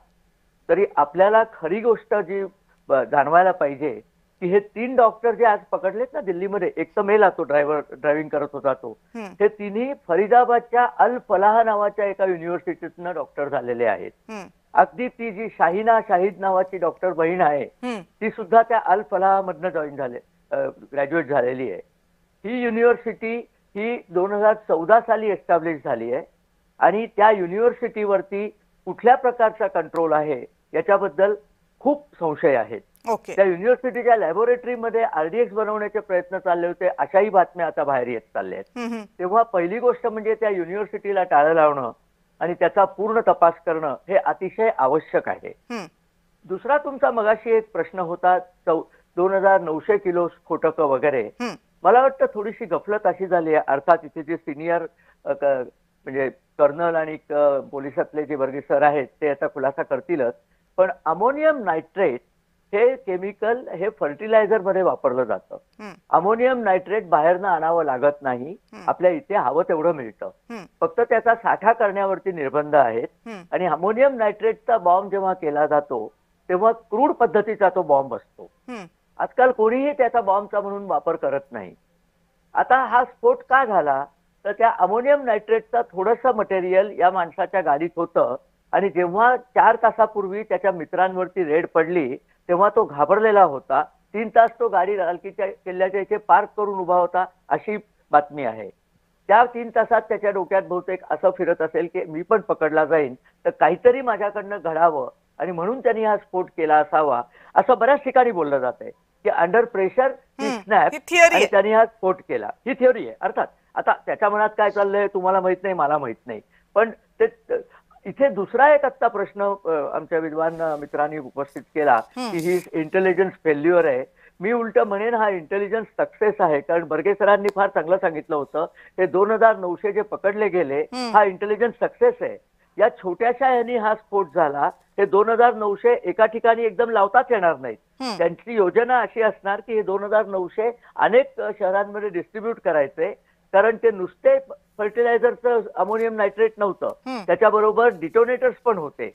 तरी आपल्याला खरी गोष्ट जी जाणवायला पाहिजे की हे 3 डॉक्टर जे आज पकडलेत ना दिल्लीमध्ये, एक तर मेला तो ड्रायव्हिंग करत होता तो, हे तिन्ही फरीदाबादच्या अल फलाह नावाच्या एका युनिव्हर्सिटीतनं डॉक्टर झालेले आहेत. अगदी ती जी शाहीद नावाची डॉक्टर बहीण आहे ती सुद्धा त्या अल फलाह मधनं ग्रॅज्युएट झालेली आहे. ही युनिव्हर्सिटी ही 2014 साली एस्टॅब्लिश झाली आहे आणि त्या युनिव्हर्सिटीवरती कुठल्या प्रकारचा कंट्रोल आहे याच्याबद्दल खूप संशय आहेत. त्या युनिव्हर्सिटीच्या लॅबोरेटरीमध्ये RDX बनवण्याचे प्रयत्न चालले होते अशाही बातम्या आता बाहेर येत चालल्या आहेत. तेव्हा पहिली गोष्ट म्हणजे त्या युनिव्हर्सिटीला टाळं लावणं आणि त्याचा पूर्ण तपास करणं हे अतिशय आवश्यक आहे. दुसरा तुमचा मगाशी एक प्रश्न होता 2900 किलो स्फोटकं वगैरे. मला वाटतं थोडीशी गफलत अशी झाली आहे. अर्थात इथे जे सिनियर म्हणजे कर्नल आणि पोलिसातले जे वर्गीय सर आहेत ते आता खुलासा करतीलच. पण अमोनियम नायट्रेट हे केमिकल हे फर्टिलायझर मध्ये वापरलं जातं. अमोनियम नायट्रेट बाहेरनं आणावं लागत नाही, आपल्या इथे हवं तेवढं मिळतं. फक्त त्याचा साठा करण्यावरती निर्बंध आहेत. आणि अमोनियम नायट्रेटचा बॉम्ब जेव्हा केला जातो तेव्हा क्रूड पद्धतीचा तो बॉम्ब असतो. आजकाल कोणीही त्याचा बॉम्बचा म्हणून वापर करत नाही. आता हा स्फोट का झाला तर त्या अमोनियम नायट्रेटचा थोडंसं मटेरियल या माणसाच्या गाडीत होतं आणि जेव्हा 4 तासापूर्वी त्याच्या मित्रांवरती रेड पडली तेव्हा तो घाबरलेला होता. 3 तास तो गाडी लाल किल्ल्याच्या इथे पार्क करून उभा होता अशी बातमी आहे. त्या 3 तासात त्याच्या डोक्यात बहुतेक असं फिरत असेल की मी पण पकडला जाईन तर काहीतरी माझ्याकडनं घडावं आणि म्हणून त्यांनी हा स्फोट केला असावा असं बऱ्याच ठिकाणी बोललं जात आहे. की अंडर प्रेशर ही स्नॅप ही theory आणि आहे. त्यांनी हा स्फोट केला. ही थिअरी आहे. अर्थात आता त्याच्या मनात काय चाललंय तुम्हाला माहित नाही, मला माहित नाही, पण ते इथे दुसरा एक आत्ता प्रश्न आमच्या विद्वान मित्रांनी उपस्थित केला की ही इंटेलिजन्स फेल्युअर आहे. मी उलट म्हणेन हा इंटेलिजन्स सक्सेस आहे. कारण बर्गे सरांनी फार चांगलं सांगितलं होतं, हे 2900 जे पकडले गेले हा इंटेलिजन्स सक्सेस आहे. या छोट्याशा यांनी हा स्फोट झाला. हे 2900 एका ठिकाणी एकदम लावताच येणार नाहीत. त्यांची योजना अशी असणार की हे 2900 अनेक शहरांमध्ये डिस्ट्रीब्यूट करायचे. कारण ते नुसते फर्टिलायझरचं अमोनियम नायट्रेट नव्हतं, त्याच्याबरोबर डिटोनेटर्स पण होते,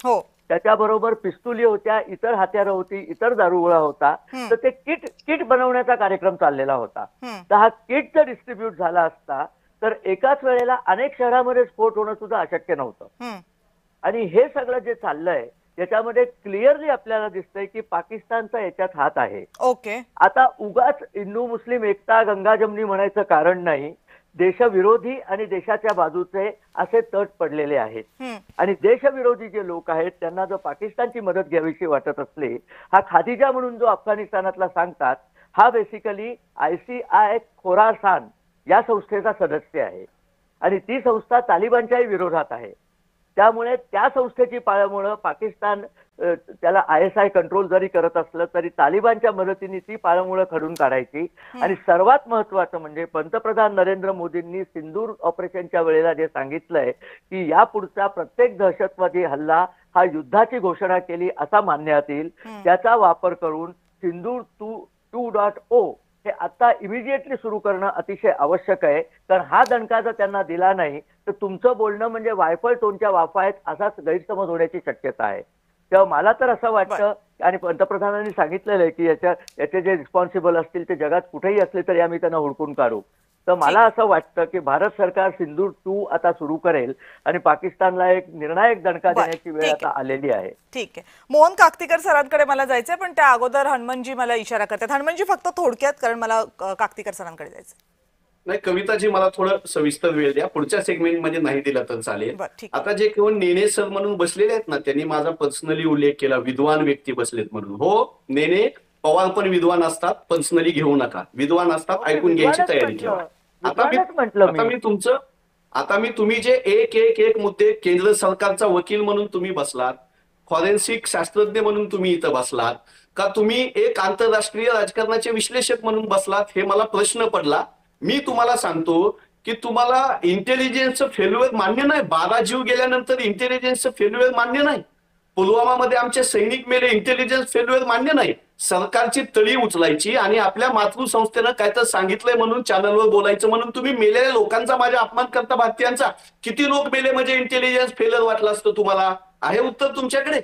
त्याच्याबरोबर पिस्तुली होत्या, इतर हत्यारं होती, इतर दारुगोळा होता. तर ते किट बनवण्याचा कार्यक्रम चाललेला होता. तर हा किट जर डिस्ट्रीब्यूट झाला असता तर एकाच वेळेला अनेक शहरामध्ये स्फोट होणं सुद्धा अशक्य नव्हतं. आणि हे सगळं जे चाललंय याच्यामध्ये क्लिअरली आपल्याला दिसतंय की पाकिस्तानचा याच्यात हात आहे. ओके, आता उगाच हिंदू मुस्लिम एकता गंगा जमनी म्हणायचं कारण नाही. देशविरोधी आणि देशाच्या बाजूचे असे तट पडलेले आहेत. आणि देशविरोधी जे लोक आहेत त्यांना जर पाकिस्तानची मदत घ्यावीशी वाटत असली, हा खादिजा म्हणून जो अफगाणिस्तानातला सांगतात हा बेसिकली ICI खोरासान या संस्थेचा सदस्य आहे आणि ती संस्था तालिबानच्याही विरोधात आहे. त्यामुळे त्या संस्थेची पाळंमुळं पाकिस्तान त्याला ISI कंट्रोल जरी करत असलं तरी तालिबानच्या मदतीने ती पाळंमुळं खडून काढायची. आणि सर्वात महत्वाचं म्हणजे पंतप्रधान नरेंद्र मोदींनी सिंदूर ऑपरेशनच्या वेळेला जे सांगितलंय की यापुढचा प्रत्येक दहशतवादी हल्ला हा युद्धाची घोषणा केली असा मानण्यात येईल. त्याचा वापर करून सिंदूर 2.0 हे आता इमिजिएटली सुरू करणं अतिशय आवश्यक आहे. कारण हा दणका जर त्यांना दिला नाही तर तुमचं बोलणं म्हणजे वायफळ टोनच्या वाफा आहेत असाच गैरसमज होण्याची शक्यता आहे. तेव्हा मला तर असं वाटतं आणि पंतप्रधानांनी सांगितलेलं आहे की याचे जे रिस्पॉन्सिबल असतील ते जगात कुठेही असले तरी आम्ही त्यांना हुडकून काढू. तर मला असं वाटतं की भारत सरकार सिंदूर 2 आता सुरू करेल आणि पाकिस्तानला एक निर्णायक दणका देण्याची वेळ आता आलेली आहे. ठीक आहे. मोहन काकतीकर सरांकडे मला जायचंय, पण त्या अगोदर हनुमंतजी मला इशारा करतात. हनुमंतजी फक्त थोडक्यात, कारण मला काकतीकर सरांकडे जायचं. नाही कविताजी, मला थोडं सविस्तर वेळ द्या, पुढच्या सेगमेंट मध्ये नाही दिला तर चालेल. आता जे कोण नेने सर म्हणून बसलेले आहेत ना, त्यांनी माझा पर्सनली उल्लेख केला, विद्वान व्यक्ती बसलेत म्हणून. हो, नेने पवार पण विद्वान असतात, पर्सनली घेऊ नका, विद्वान असतात, ऐकून घ्यायची तयारी ठेवा. आता मी तुम्ही जे एक मुद्दे, केंद्र सरकारचा वकील म्हणून तुम्ही बसलात, फॉरेन्सिक शास्त्रज्ञ म्हणून तुम्ही इथं बसलात का, तुम्ही एक आंतरराष्ट्रीय राजकारणाचे विश्लेषक म्हणून बसलात, हे मला प्रश्न पडला. मी तुम्हाला सांगतो की तुम्हाला इंटेलिजन्सचं फेल्युअर मान्य नाही. 12 जीव गेल्यानंतर इंटेलिजन्सचं फेल्युअर मान्य नाही. पुलवामामध्ये आमचे सैनिक मेले, इंटेलिजन्स फेल्युअर मान्य नाही. सरकारची तळी उचलायची आणि आपल्या मातृसंस्थेनं काय तर सांगितलंय म्हणून चॅनलवर बोलायचं म्हणून तुम्ही मेलेल्या लोकांचा माझ्या अपमान करता. भारतीयांचा किती लोक मेले म्हणजे इंटेलिजन्स फेल्युअर वाटलं असतं तुम्हाला? आहे उत्तर तुमच्याकडे?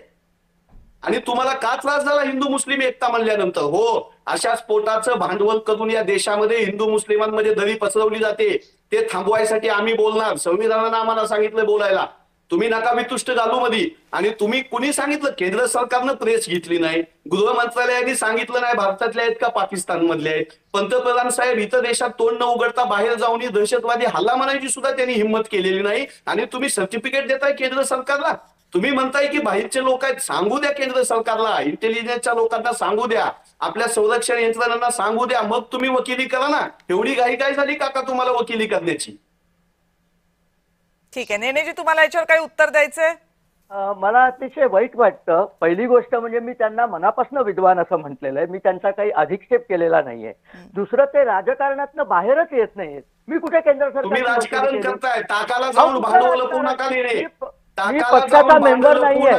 आणि तुम्हाला का त्रास झाला हिंदू मुस्लिम एकता म्हणल्यानंतर? हो, अशा स्फोटाचं भांडवल करून या देशामध्ये हिंदू मुस्लिमांमध्ये दरी पसरवली जाते. ते थांबवायसाठी आम्ही बोलणार. संविधानानं आम्हाला सांगितलं बोलायला, तुम्ही नका वितुष्ट घालू मध्ये. आणि तुम्ही कुणी सांगितलं? केंद्र सरकारनं प्रेस घेतली नाही, गृह मंत्रालयाने सांगितलं नाही भारतातले आहेत का पाकिस्तान मधले आहेत. पंतप्रधान साहेब इतर देशात तोंड न उघडता बाहेर जाऊन दहशतवादी हल्ला म्हणायची सुद्धा त्यांनी हिंमत केलेली नाही. आणि तुम्ही सर्टिफिकेट देताय केंद्र सरकारला. तुम्ही म्हणताय की बाहेरचे लोक आहेत, सांगू द्या केंद्र सरकारला, इंटेलिजन्सच्या लोकांना सांगू द्या, आपल्या संरक्षण यंत्रणांना सांगू द्या, मग तुम्ही वकिली करा ना. एवढी घाई काय झाली का तुम्हाला वकिली करण्याची? ठीक आहे नेनेजी, तुम्हाला याच्यावर काही उत्तर द्यायचंय? मला अतिशय वाईट वाटतं. पहिली गोष्ट म्हणजे मी त्यांना मनापासून विद्वान असं म्हटलेलं आहे, मी त्यांचा काही अधिक्षेप केलेला नाहीये. दुसरं, ते राजकारणातनं बाहेरच येत नाहीत. मी कुठे केंद्र सरकार राजकारण करताय? टाकाला जाऊन भांडवल पुन्हा का नेणे? मी पक्षाचा मेंबर नाहीये.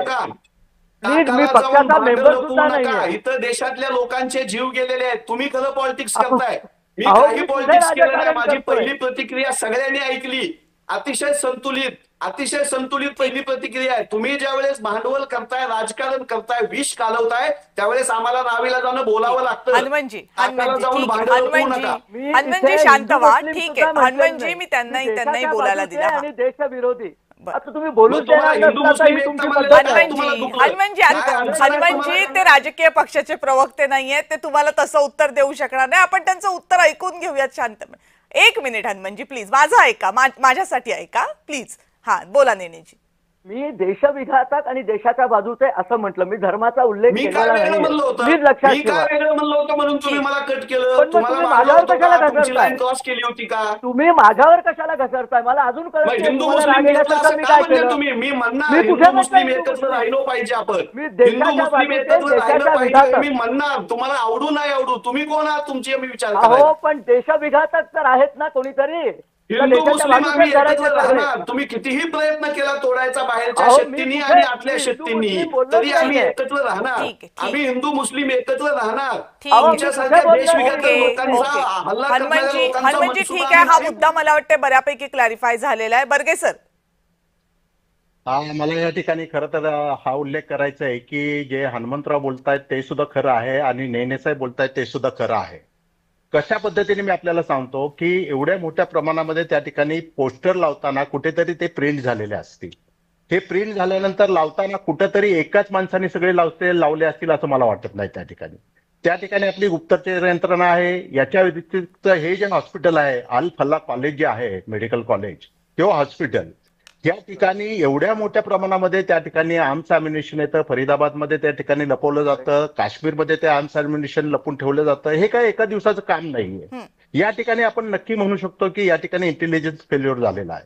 मी पक्षाचा मेंबर सुद्धा नाहीये. इथं देशातल्या लोकांचे जीव गेलेले आहेत. तुम्ही खरं पॉलिटिक्स करताय. मी काही पॉलिटिक्स केलं नाही. माझी पहिली प्रतिक्रिया सगळ्यांनी ऐकली. अतिशय संतुलित पहिली प्रतिक्रिया आहे. तुम्ही ज्यावेळेस भांडवल करताय, राजकारण करताय, विष कालवताय, त्यावेळेस आम्हाला नावीला जाणं बोलावं लागतं. हनुमंतजी शांत व्हा. ठीक आहे हनुमंतजी, मी त्यांनाही बोलायला दिला. आणि देशविरोधी आता तुम्ही बोलू हनुमंतजी ते राजकीय पक्षाचे प्रवक्ते नाहीये, ते तुम्हाला तसं उत्तर देऊ शकणार नाही. आपण त्यांचं उत्तर ऐकून घेऊयात शांतपणे. 1 मिनिट हनुमंतजी प्लीज, माझं ऐका, माझ्यासाठी ऐका प्लीज. हा बोला नेनेजी. मी देशविघातक आणि देशाच्या बाजूचे असं म्हटलं, मी धर्माचा उल्लेख मी काय केलेला वेगळं नाही. म्हणलं होतं? प्लीज लक्षात मी काय ठेवा. वेगळं म्हणलं होतं म्हणून तुम्ही मला कट केलं? पण मग तुम्हाला तुम्ही मारलं माझ्यावर होतं कशाला का? तुमची घसरताय? लाईन क्रॉस केली होती का? तुम्ही माझ्यावर कशाला घसरताय? मला अजून कळत मग नाही हिंदू तुम्हाला मुस्लिम राग घेतलं येण्यासारखं असं मी का काय म्हणले केलं? तुम्ही? मी म्हणणार मी हिंदू कुठे म्हटलं मुस्लिम हिंदू एकत्र मुस्लिम? राहिलो पाहिजे आपण. मी हिंदू देशाच्या मुस्लिम बाजूचे, एकत्र राहिलं देशाच्या पाहिजे विघातक. मी म्हणणार. तुम्हाला आवडू नाही आवडू, तुम्ही कोण आहात तुमची मी विचार अहो करायला? पण देशविघातक तर आहेत ना कोणीतरी. हिंदू देशाच्या मुस्लिम बाजूचे आम्ही करायचे एकत्र सर्वे. राहणार. तुम्ही कितीही प्रयत्न केला तोडायचा बाहेरच्या अहो, मी शक्तींनी कुठे- आणि आतल्या मी हिंदू शक्तींनी, मुस्लिम बोललोच तरी आम्ही नाहीये. एकत्र राहणार. ठीक आहे, ठीक. आम्ही हिंदू मुस्लिम एकत्र राहणार. ठीक आहे. तुमच्यासारख्या कुठे बोललोय? देशविघातक ओके, लोकांचा ओके. हल्ला करणाऱ्या हनुमंतजी लोकांचा ठीक मनसुबा आहे, हा आम्ही मुद्दा मला वाटतं बऱ्यापैकी क्लॅरिफाय झालेला आहे. बर्गे सर. मला या ठिकाणी खरं तर हा उल्लेख करायचा आहे की जे हनुमंतराव बोलतायत ते सुद्धा खरं आहे आणि नेनेसाहेब बोलतायत ते सुद्धा खरं आहे. कशा पद्धतीने मी आपल्याला सांगतो की एवढ्या मोठ्या प्रमाणामध्ये त्या ठिकाणी पोस्टर लावताना कुठेतरी ते प्रिंट झालेले असतील. हे प्रिंट झाल्यानंतर लावताना कुठेतरी एकाच माणसाने सगळे लावले असतील असं मला वाटत नाही. त्या ठिकाणी आपली गुप्तचर यंत्रणा आहे. याच्या व्यतिरिक्त हे जे हॉस्पिटल आहे, अल फल्ला कॉलेज जे आहे, मेडिकल कॉलेज किंवा हॉस्पिटल, या ठिकाणी एवढ्या मोठ्या प्रमाणामध्ये त्या ठिकाणी आर्म्स अम्युनिशन येतं. फरीदाबादमध्ये त्या ठिकाणी लपवलं जातं, काश्मीरमध्ये ते आर्म्स अम्युनिशन लपून ठेवलं जातं. हे काय एका दिवसाचं काम नाहीये. या ठिकाणी आपण नक्की म्हणू शकतो की या ठिकाणी इंटेलिजन्स फेल्युअर झालेला आहे.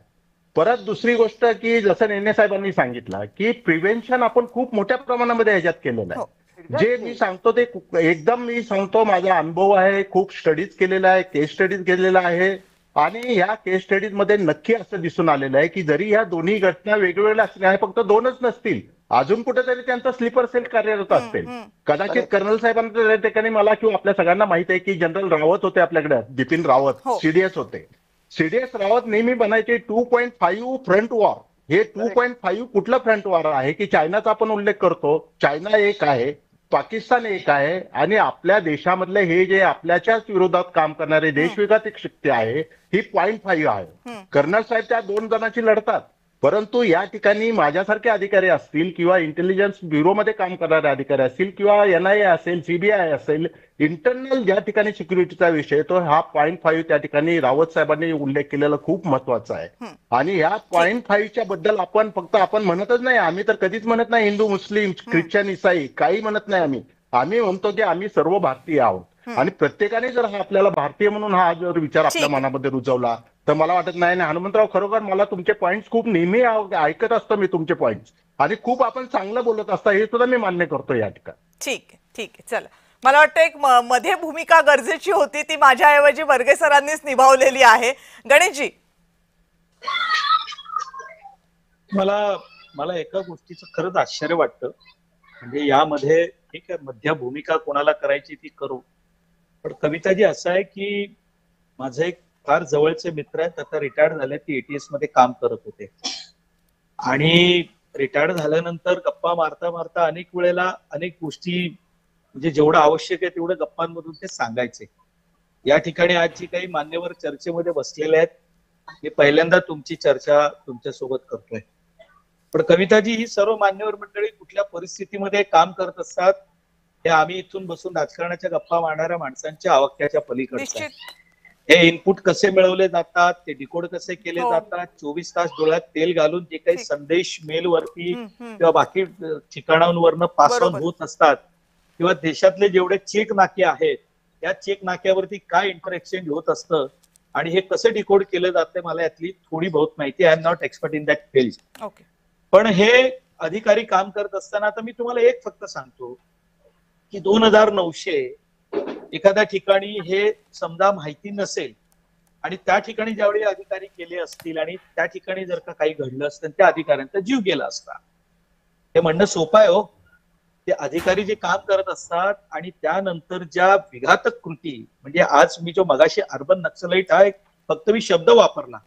परत दुसरी गोष्ट की जसं नेने साहेबांनी सांगितलं की प्रिव्हेन्शन आपण खूप मोठ्या प्रमाणामध्ये ह्याच्यात केलेलं आहे. जे मी सांगतो ते एकदम मी सांगतो, माझा अनुभव आहे, खूप स्टडीज केलेला आहे, केस स्टडीज केलेला आहे. आणि ह्या केस स्टडीज मध्ये नक्की असं दिसून आलेलं आहे की जरी ह्या दोन्ही घटना वेगवेगळ्या असल्या, फक्त दोनच नसतील, अजून कुठेतरी त्यांचा स्लीपर सेल कार्यरत असतील. कदाचित कर्नल साहेबांच्या त्या ठिकाणी मला किंवा आपल्या सगळ्यांना माहिती आहे की जनरल रावत होते आपल्याकडे, बिपिन रावत सीडीएस होते. सीडीएस रावत नेहमी बनायचे 2.5 फ्रंट वॉर. हे 2.5 कुठलं फ्रंट वॉर आहे की चायनाचा आपण उल्लेख करतो. चायना एक आहे, पाकिस्तान एक आहे आणि आपल्या देशामधले हे जे आपल्याच्याच विरोधात काम करणारे देशविघातक शक्ती आहे ही 0.5 आहे. कर्नल साहेब त्या दोन जणांची लढतात. परंतु या ठिकाणी माझ्यासारखे अधिकारी असतील किंवा इंटेलिजन्स ब्युरोमध्ये काम करणारे अधिकारी असतील किंवा NIA असेल, CBI असेल, इंटरनल ज्या ठिकाणी सिक्युरिटीचा विषय तो हा 0.5 त्या ठिकाणी रावत साहेबांनी उल्लेख केलेला खूप महत्वाचा आहे. आणि ह्या 0.5च्या बद्दल आपण म्हणतच नाही, आम्ही तर कधीच म्हणत नाही हिंदू मुस्लिम ख्रिश्चन इसाई काही म्हणत नाही. आम्ही म्हणतो की आम्ही सर्व भारतीय आहोत. आणि प्रत्येकाने जर हा आपल्याला भारतीय म्हणून हा जर विचार आपल्या मनामध्ये रुजवला तर मला वाटत नाही. हनुमंतराव खरोखर मला तुमचे पॉइंट्स खूप नेहमी ऐकत असतो मी तुमचे पॉइंट्स, आणि खूप आपण चांगलं बोलत असता हे सुद्धा मी मान्य करतो या ठिकाणी. ठीक आहे. चला, मला वाटतं एक मध्ये भूमिका गरजेची होती, ती माझ्याऐवजी बर्गे सरांनीच निभावलेली आहे. गणेशजी. मला एका गोष्टीचं खरंच आश्चर्य वाटतं. म्हणजे यामध्ये ठीक आहे, मध्य भूमिका कोणाला करायची ती करू, पण कविताजी असं आहे की माझं एक फार जवळचे मित्र आहेत, आता रिटायर्ड झाले, ते ATS मध्ये काम करत होते. आणि रिटायर्ड झाल्यानंतर गप्पा मारता मारता अनेक वेळेला अनेक गोष्टी म्हणजे जेवढं आवश्यक आहे तेवढं गप्पांमधून ते सांगायचे. या ठिकाणी आज जी काही मान्यवर चर्चेमध्ये बसलेले आहेत, मी पहिल्यांदा तुमची चर्चा तुमच्यासोबत करतोय. पण कविताजी, ही सर्व मान्यवर मंडळी कुठल्या परिस्थितीमध्ये काम करत असतात हे आम्ही इथून बसून राजकारणाच्या गप्पा मारणाऱ्या माणसांच्या आवाक्याच्या पलीकडचं आहे. हे इनपुट कसे मिळवले जातात, ते डिकोड कसे केले जातात, 24 तास डोळ्यात तेल घालून जे काही संदेश मेलवरती किंवा बाकी ठिकाणांवरनं पास ऑन होत असतात, किंवा देशातले जेवढे चेक नाके आहेत त्या चेक नाक्यावरती काय इंटरएक्सचेंज होत असतं आणि हे कसं डिकोड केलं जातं, मला यातली थोडी बहुत माहिती. I am not expert in that field. पण हे अधिकारी काम करत असताना आता मी तुम्हाला एक फक्त सांगतो की 2900 एखाद्या ठिकाणी हे समजा माहिती नसेल आणि त्या ठिकाणी ज्यावेळी अधिकारी गेले असतील आणि त्या ठिकाणी जर का काही घडलं असतं त्या अधिकाऱ्यांचा जीव गेला असता, हे म्हणणं सोपं आहे हो. ते अधिकारी जे काम करत असतात आणि त्यानंतर ज्या विघातक कृती, म्हणजे आज मी जो मगाशी अर्बन नक्सलाइट हा फक्त मी शब्द वापरला,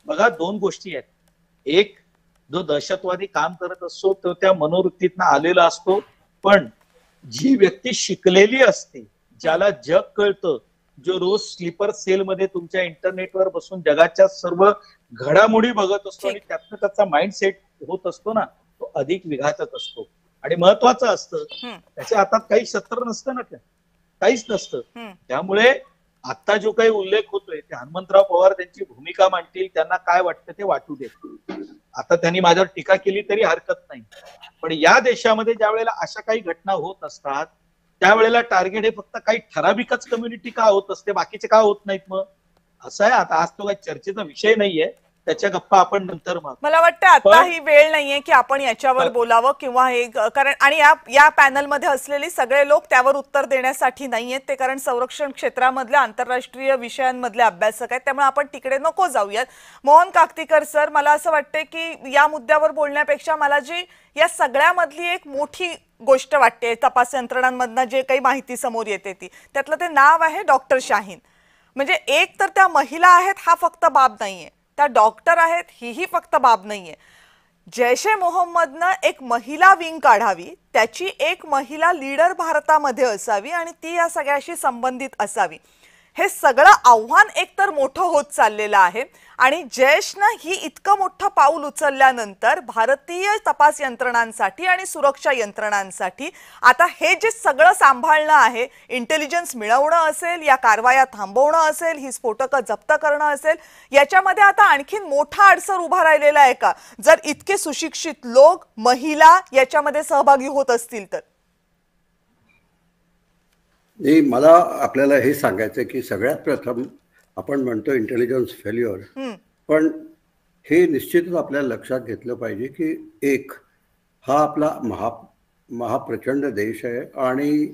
बघा दोन गोष्टी आहेत. एक, जो दहशतवादी काम करत असतो तो त्या मनोवृत्तीतनं आलेला असतो, पण जी व्यक्ती शिकलेली असते, ज्याला जग कळतं, जो रोज स्लीपर सेल मध्ये तुमच्या इंटरनेटवर बसून जगाच्या सर्व घडामोडी बघत असतो आणि त्यातनं त्याचा माइंडसेट होत असतो ना, तो अधिक विघातक असतो. आणि महत्वाचं असतं त्याच्या हातात काही शस्त्र नसतं ना, काहीच नसतं. त्यामुळे आता जो काही उल्लेख होतोय ते हनुमंतराव पवार त्यांची भूमिका मांडतील, त्यांना काय वाटतं ते वाटू दे. आता त्यांनी माझ्यावर टीका केली तरी हरकत नाही, पण या देशामध्ये ज्या वेळेला अशा काही घटना होत असतात त्यावेळेला टार्गेट हे फक्त काही ठराविकच कम्युनिटी का होत असते, बाकीचे का होत नाहीत? मग असं आहे. आता आज तो काही चर्चेचा विषय नाहीये, त्याच्या गप्पा आपण नंतर मारू. मला वाटतं आता ही वेळ नाहीये की आपण याच्यावर बोलावं किंवा हे, कारण आणि या पॅनलमध्ये असलेले सगळे लोक त्यावर उत्तर देण्यासाठी नाहीयेत ते, कारण संरक्षण क्षेत्रामधल्या आंतरराष्ट्रीय विषयांमधले अभ्यासक आहेत, त्यामुळे आपण तिकडे नको जाऊयात. मोहन काकतीकर सर, मला असं वाटतंय की या मुद्द्यावर बोलण्यापेक्षा मला जी या सगळ्यामधली एक मोठी गोष्ट वाटते तपास यंत्रणांमधनं जे काही माहिती समोर येते ती, त्यातलं ते नाव आहे डॉक्टर शाहीन. म्हणजे एक तर त्या महिला आहेत हा फक्त बाब नाहीये, त्या डॉक्टर आहेत ही फक्त बाब नाहीये. जैश ए मोहम्मदनं एक महिला विंग काढावी, त्याची एक महिला लीडर भारतामध्ये असावी आणि ती या सगळ्याशी संबंधित असावी. हे सगळं आव्हान एकतर मोठं होत चाललेलं आहे आणि जैशनं ही इतकं मोठं पाऊल उचलल्यानंतर भारतीय तपास यंत्रणांसाठी आणि सुरक्षा यंत्रणांसाठी आता हे जे सगळं सांभाळणं आहे, इंटेलिजन्स मिळवणं असेल, या कारवाया थांबवणं असेल, ही स्फोटकं जप्त करणं असेल, याच्यामध्ये आता आणखीन मोठा अडसर उभा राहिलेला आहे का, जर इतके सुशिक्षित लोक, महिला याच्यामध्ये सहभागी होत असतील तर? नाही, मला आपल्याला हे सांगायचं की सगळ्यात प्रथम आपण म्हणतो इंटेलिजन्स फेल्युअर, पण हे निश्चितच आपल्याला लक्षात घेतलं पाहिजे की एक हा आपला महाप्रचंड देश आहे आणि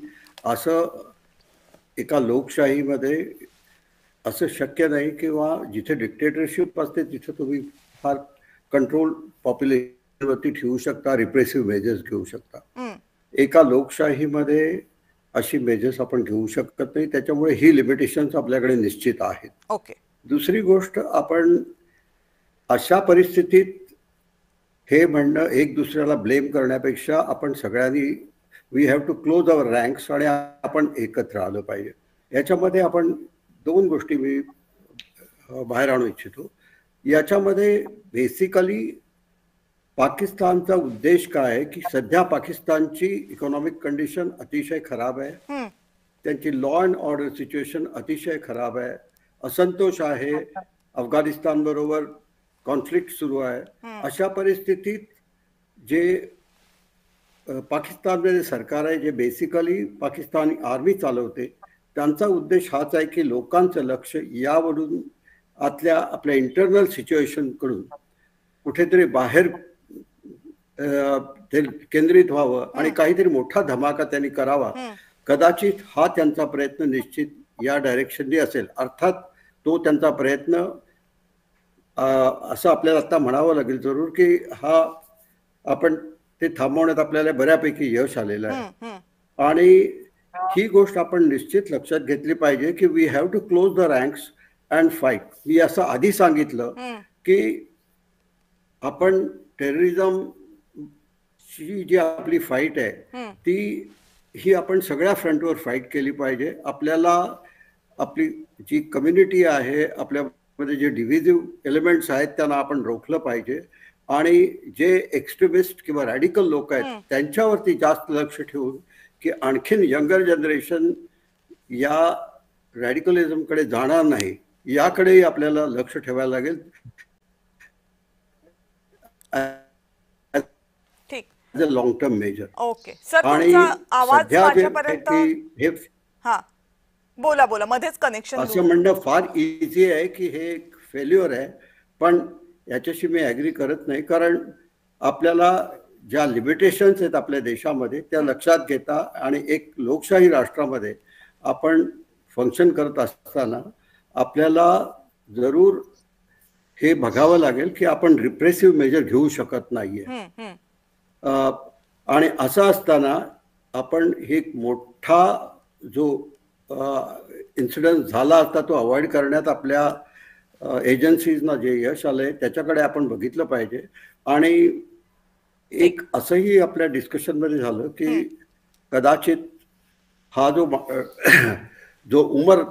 असं एका लोकशाहीमध्ये असं शक्य नाही किंवा जिथे डिक्टेटरशिप असते तिथे तुम्ही फार कंट्रोल पॉप्युलेशनवरती ठेवू शकता, रिप्रेसिव्ह मेजर्स घेऊ शकता. एका लोकशाहीमध्ये अशी मेजर्स आपण घेऊ शकत नाही, त्याच्यामुळे ही लिमिटेशन्स आपल्याकडे निश्चित आहेत. ओके. दुसरी गोष्ट, आपण अशा परिस्थितीत हे म्हणणं एक दुसऱ्याला ब्लेम करण्यापेक्षा आपण सगळ्यांनी we have to close our ranks आणि आपण एकत्र आलं पाहिजे. याच्यामध्ये आपण दोन गोष्टी मी बाहेर आणू इच्छितो. याच्यामध्ये बेसिकली पाकिस्तानचा उद्देश काय आहे की सध्या पाकिस्तानची इकॉनॉमिक कंडिशन अतिशय खराब आहे, त्यांची लॉ अँड ऑर्डर सिच्युएशन अतिशय खराब आहे, असंतोष आहे, अफगाणिस्तान बरोबर कॉन्फ्लिक्ट सुरू आहे. अशा परिस्थितीत जे पाकिस्तानमध्ये सरकार आहे, जे बेसिकली पाकिस्तानी आर्मी चालवते, त्यांचा उद्देश हाच आहे की लोकांचं लक्ष यावरून आपल्या इंटरनल सिच्युएशनकडून कुठेतरी बाहेर ते केंद्रित व्हावं आणि काहीतरी मोठा धमाका त्यांनी करावा. कदाचित हा त्यांचा प्रयत्न निश्चित या डायरेक्शननी असेल. अर्थात तो त्यांचा प्रयत्न असं आपल्याला आता म्हणावं लागेल जरूर की हा आपण ते थांबवण्यात आपल्याला बऱ्यापैकी यश आलेलं आहे. आणि ही गोष्ट आपण निश्चित लक्षात घेतली पाहिजे की we have to close the ranks and fight. मी असं आधी सांगितलं की आपण टेररिझम ची जी आपली फाईट आहे ही आपण सगळ्या फ्रंटवर फाईट केली पाहिजे. आपल्याला आपली जी कम्युनिटी आहे, आपल्यामध्ये जे डिव्हिजिव्ह एलिमेंट्स आहेत त्यांना आपण रोखलं पाहिजे आणि जे एक्स्ट्रीमिस्ट किंवा रॅडिकल लोक आहेत त्यांच्यावरती जास्त लक्ष ठेवून की आणखीन यंगर जनरेशन या रॅडिकलिझमकडे जाणार नाही याकडेही आपल्याला लक्ष ठेवायला लागेल. Long term measure. Okay sir, तुमचा आवाज माझ्यापर्यंत हा बोला मध्येच कनेक्शन. असं म्हणणं फार इझी आहे की हे एक फेल्युअर आहे, पण याच्याशी मी ॲग्री करत नाही, कारण आपल्याला ज्या लिमिटेशन्स आहेत आपल्या देशामध्ये त्या लक्षात घेता आणि एक लोकशाही राष्ट्रामध्ये आपण फंक्शन करत असताना आपल्याला जरूर हे बघावं लागेल की आपण रिप्रेसिव्ह मेजर घेऊ शकत नाहीये. आणि असं असताना आपण एक मोठा जो इन्सिडेंट झाला असता तो अवॉइड करण्यात आपल्या एजन्सीजना जे यश आलंय त्याच्याकडे आपण बघितलं पाहिजे. आणि एक असंही आपल्या डिस्कशनमध्ये झालं की कदाचित हा जो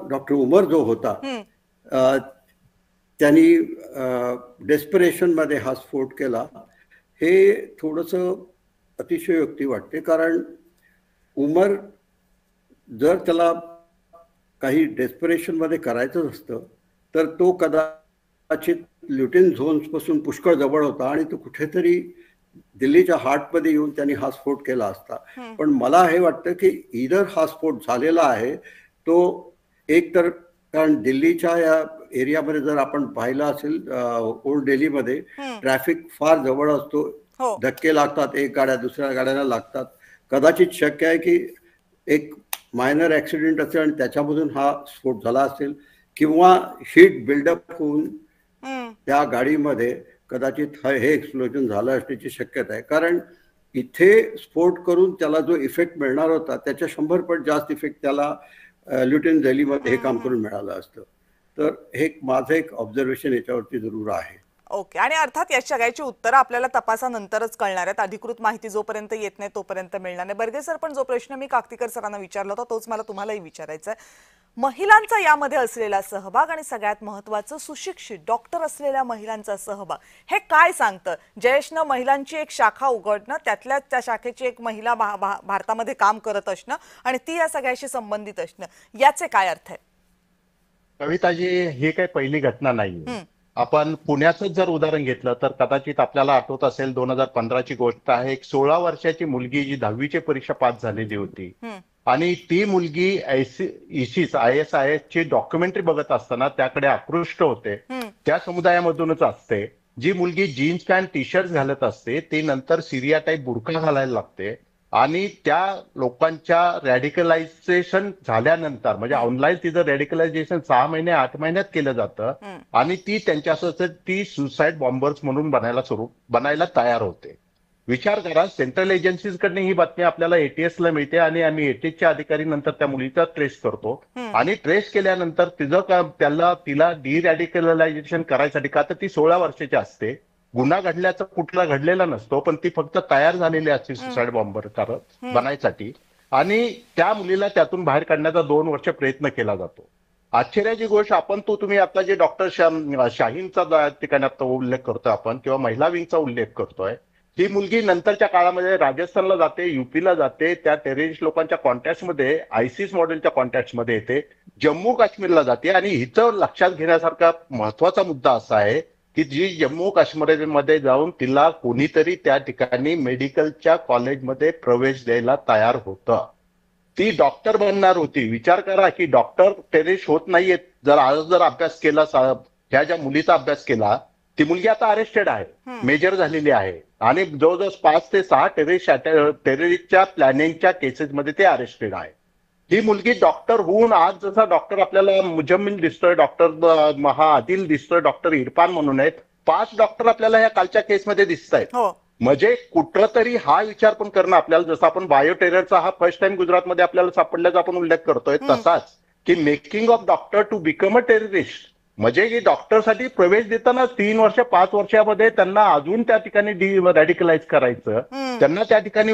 डॉक्टर उमर जो होता त्यांनी डेस्परेशनमध्ये हा स्फोट केला, हे थोडंसं अतिशयोक्ती वाटते. कारण उमर जर त्याला काही डेस्परेशनमध्ये करायचं असतं तर तो कदाचित ल्युटेन झोन्स पासून पुष्कळ जवळ होता आणि तो कुठेतरी दिल्लीच्या हार्टमध्ये येऊन त्यांनी हा स्फोट केला असता. पण मला हे वाटतं की इधर हा स्फोट झालेला आहे तो एक तर, कारण दिल्लीच्या या एरियामध्ये जर आपण पाहिलं असेल ओल्ड दिल्लीमध्ये ट्रॅफिक फार जवळ असतो, धक्के लागतात, एक गाड्या दुसऱ्या गाड्यांना लागतात. कदाचित शक्य आहे की एक मायनर ऍक्सिडेंट असेल आणि त्याच्यामधून हा स्फोट झाला असेल, किंवा हीट बिल्डअप होऊन त्या गाडीमध्ये कदाचित हे एक्सप्लोजन झालं असण्याची शक्यता आहे. कारण इथे स्फोट करून त्याला जो इफेक्ट मिळणार होता त्याच्या 100 पट जास्त इफेक्ट त्याला ल्युटेन दिल्लीमध्ये हे काम करून मिळालं असतं. तर हे माझं एक ऑब्झर्वेशन याच्यावरती जरूर आहे. ओके. आणि अर्थात या सगळ्याची उत्तरं आपल्याला तपासानंतरच कळणार आहेत. अधिकृत माहिती जोपर्यंत येत नाही तोपर्यंत मिळणार नाही. बर्गे सर, पण जो प्रश्न मी काकतीकर सरांना विचारला होता तोच मला तुम्हालाही विचारायचा आहे. महिलांचा यामध्ये असलेला सहभाग आणि सगळ्यात महत्त्वाचं सुशिक्षित डॉक्टर असलेल्या महिलांचा सहभाग हे काय सांगतं? जयेशनं महिलांची एक शाखा उघडणं, त्यातल्या त्या शाखेची एक महिला भारतामध्ये काम करत असणं आणि ती या सगळ्याशी संबंधित असणं, याचे काय अर्थ आहे? कविताजी, ही काही पहिली घटना नाही. आपण पुण्याचं जर उदाहरण घेतलं तर कदाचित आपल्याला आठवत असेल 2015ची गोष्ट आहे. एक 16 वर्षाची मुलगी जी 10वीची परीक्षा पास झालेली होती आणि ती मुलगी ISIS ची डॉक्युमेंटरी बघत असताना त्याकडे आकृष्ट होते. त्या समुदायामधूनच असते. जी मुलगी जीन्स पॅन्ट टी शर्ट घालत असते ती नंतर सिरिया टाईप बुरखा घालायला लागते आणि त्या लोकांच्या रॅडिकलायझेशन झाल्यानंतर म्हणजे ऑनलाईन तिचं रॅडिकलायझेशन 6 महिने 8 महिन्यात केलं जातं आणि ती त्यांच्यासोबत ती सुसाईड बॉम्बर्स म्हणून बनायला तयार होते. विचार करा, सेंट्रल एजन्सीजकडनं ही बातमी आपल्याला ATS ला मिळते आणि आम्ही ATS च्या अधिकारी नंतर त्या मुलीचा ट्रेस करतो आणि ट्रेस केल्यानंतर तिला डिरॅडिकलायझेशन करायसाठी, का तर ती 16 वर्षाची असते, गुन्हा घडल्याचा कुठला घडलेला नसतो, पण ती फक्त तयार झालेली असते सुसाईड बॉम्बर बनायसाठी आणि त्या मुलीला त्यातून बाहेर काढण्याचा 2 वर्ष प्रयत्न केला जातो. आश्चर्याची गोष्ट, तुम्ही आता जे डॉक्टर शाहीनचा ठिकाणी आता उल्लेख करतोय आपण किंवा महिला विंगचा उल्लेख करतोय, ती मुलगी नंतरच्या काळामध्ये राजस्थानला जाते, UP ला जाते, त्या टेररिस्ट लोकांच्या कॉन्टॅक्टमध्ये ISIS मॉडेलच्या कॉन्टॅक्टमध्ये येते, जम्मू काश्मीरला जाते. आणि इथं लक्षात घेण्यासारखा महत्वाचा मुद्दा असा आहे की जी जम्मू काश्मीरमध्ये जाऊन तिला कोणीतरी त्या ठिकाणी मेडिकलच्या कॉलेजमध्ये प्रवेश द्यायला तयार होतं. ती डॉक्टर बनणार होती. विचार करा की डॉक्टर टेररिस्ट होत नाहीयेत. जर अभ्यास केला, ह्या ज्या मुलीचा अभ्यास केला, ती मुलगी आता अरेस्टेड आहे, मेजर झालेली आहे आणि जवळजवळ 5 ते 6 टेररिस्टच्या प्लॅनिंगच्या केसेसमध्ये ते अरेस्टेड आहे. ही मुलगी डॉक्टर होऊन आज जसा डॉक्टर आपल्याला मुजम्मिल दिसतोय, डॉक्टर आदिल दिसतोय, डॉक्टर इरफान म्हणून आहेत, 5 डॉक्टर आपल्याला या कालच्या केसमध्ये दिसत आहेत. म्हणजे कुठं तरी हा विचार पण करणं आपल्याला, जसं आपण बायो टेररचा हा फर्स्ट टाइम गुजरातमध्ये आपल्याला सापडल्याचा आपण उल्लेख करतोय, तसाच की making of doctor to become a terrorist, म्हणजे की डॉक्टरसाठी प्रवेश देताना 3 वर्ष 5 वर्षामध्ये त्यांना अजून त्या ठिकाणी रॅडिकलाइज करायचं, त्यांना त्या ठिकाणी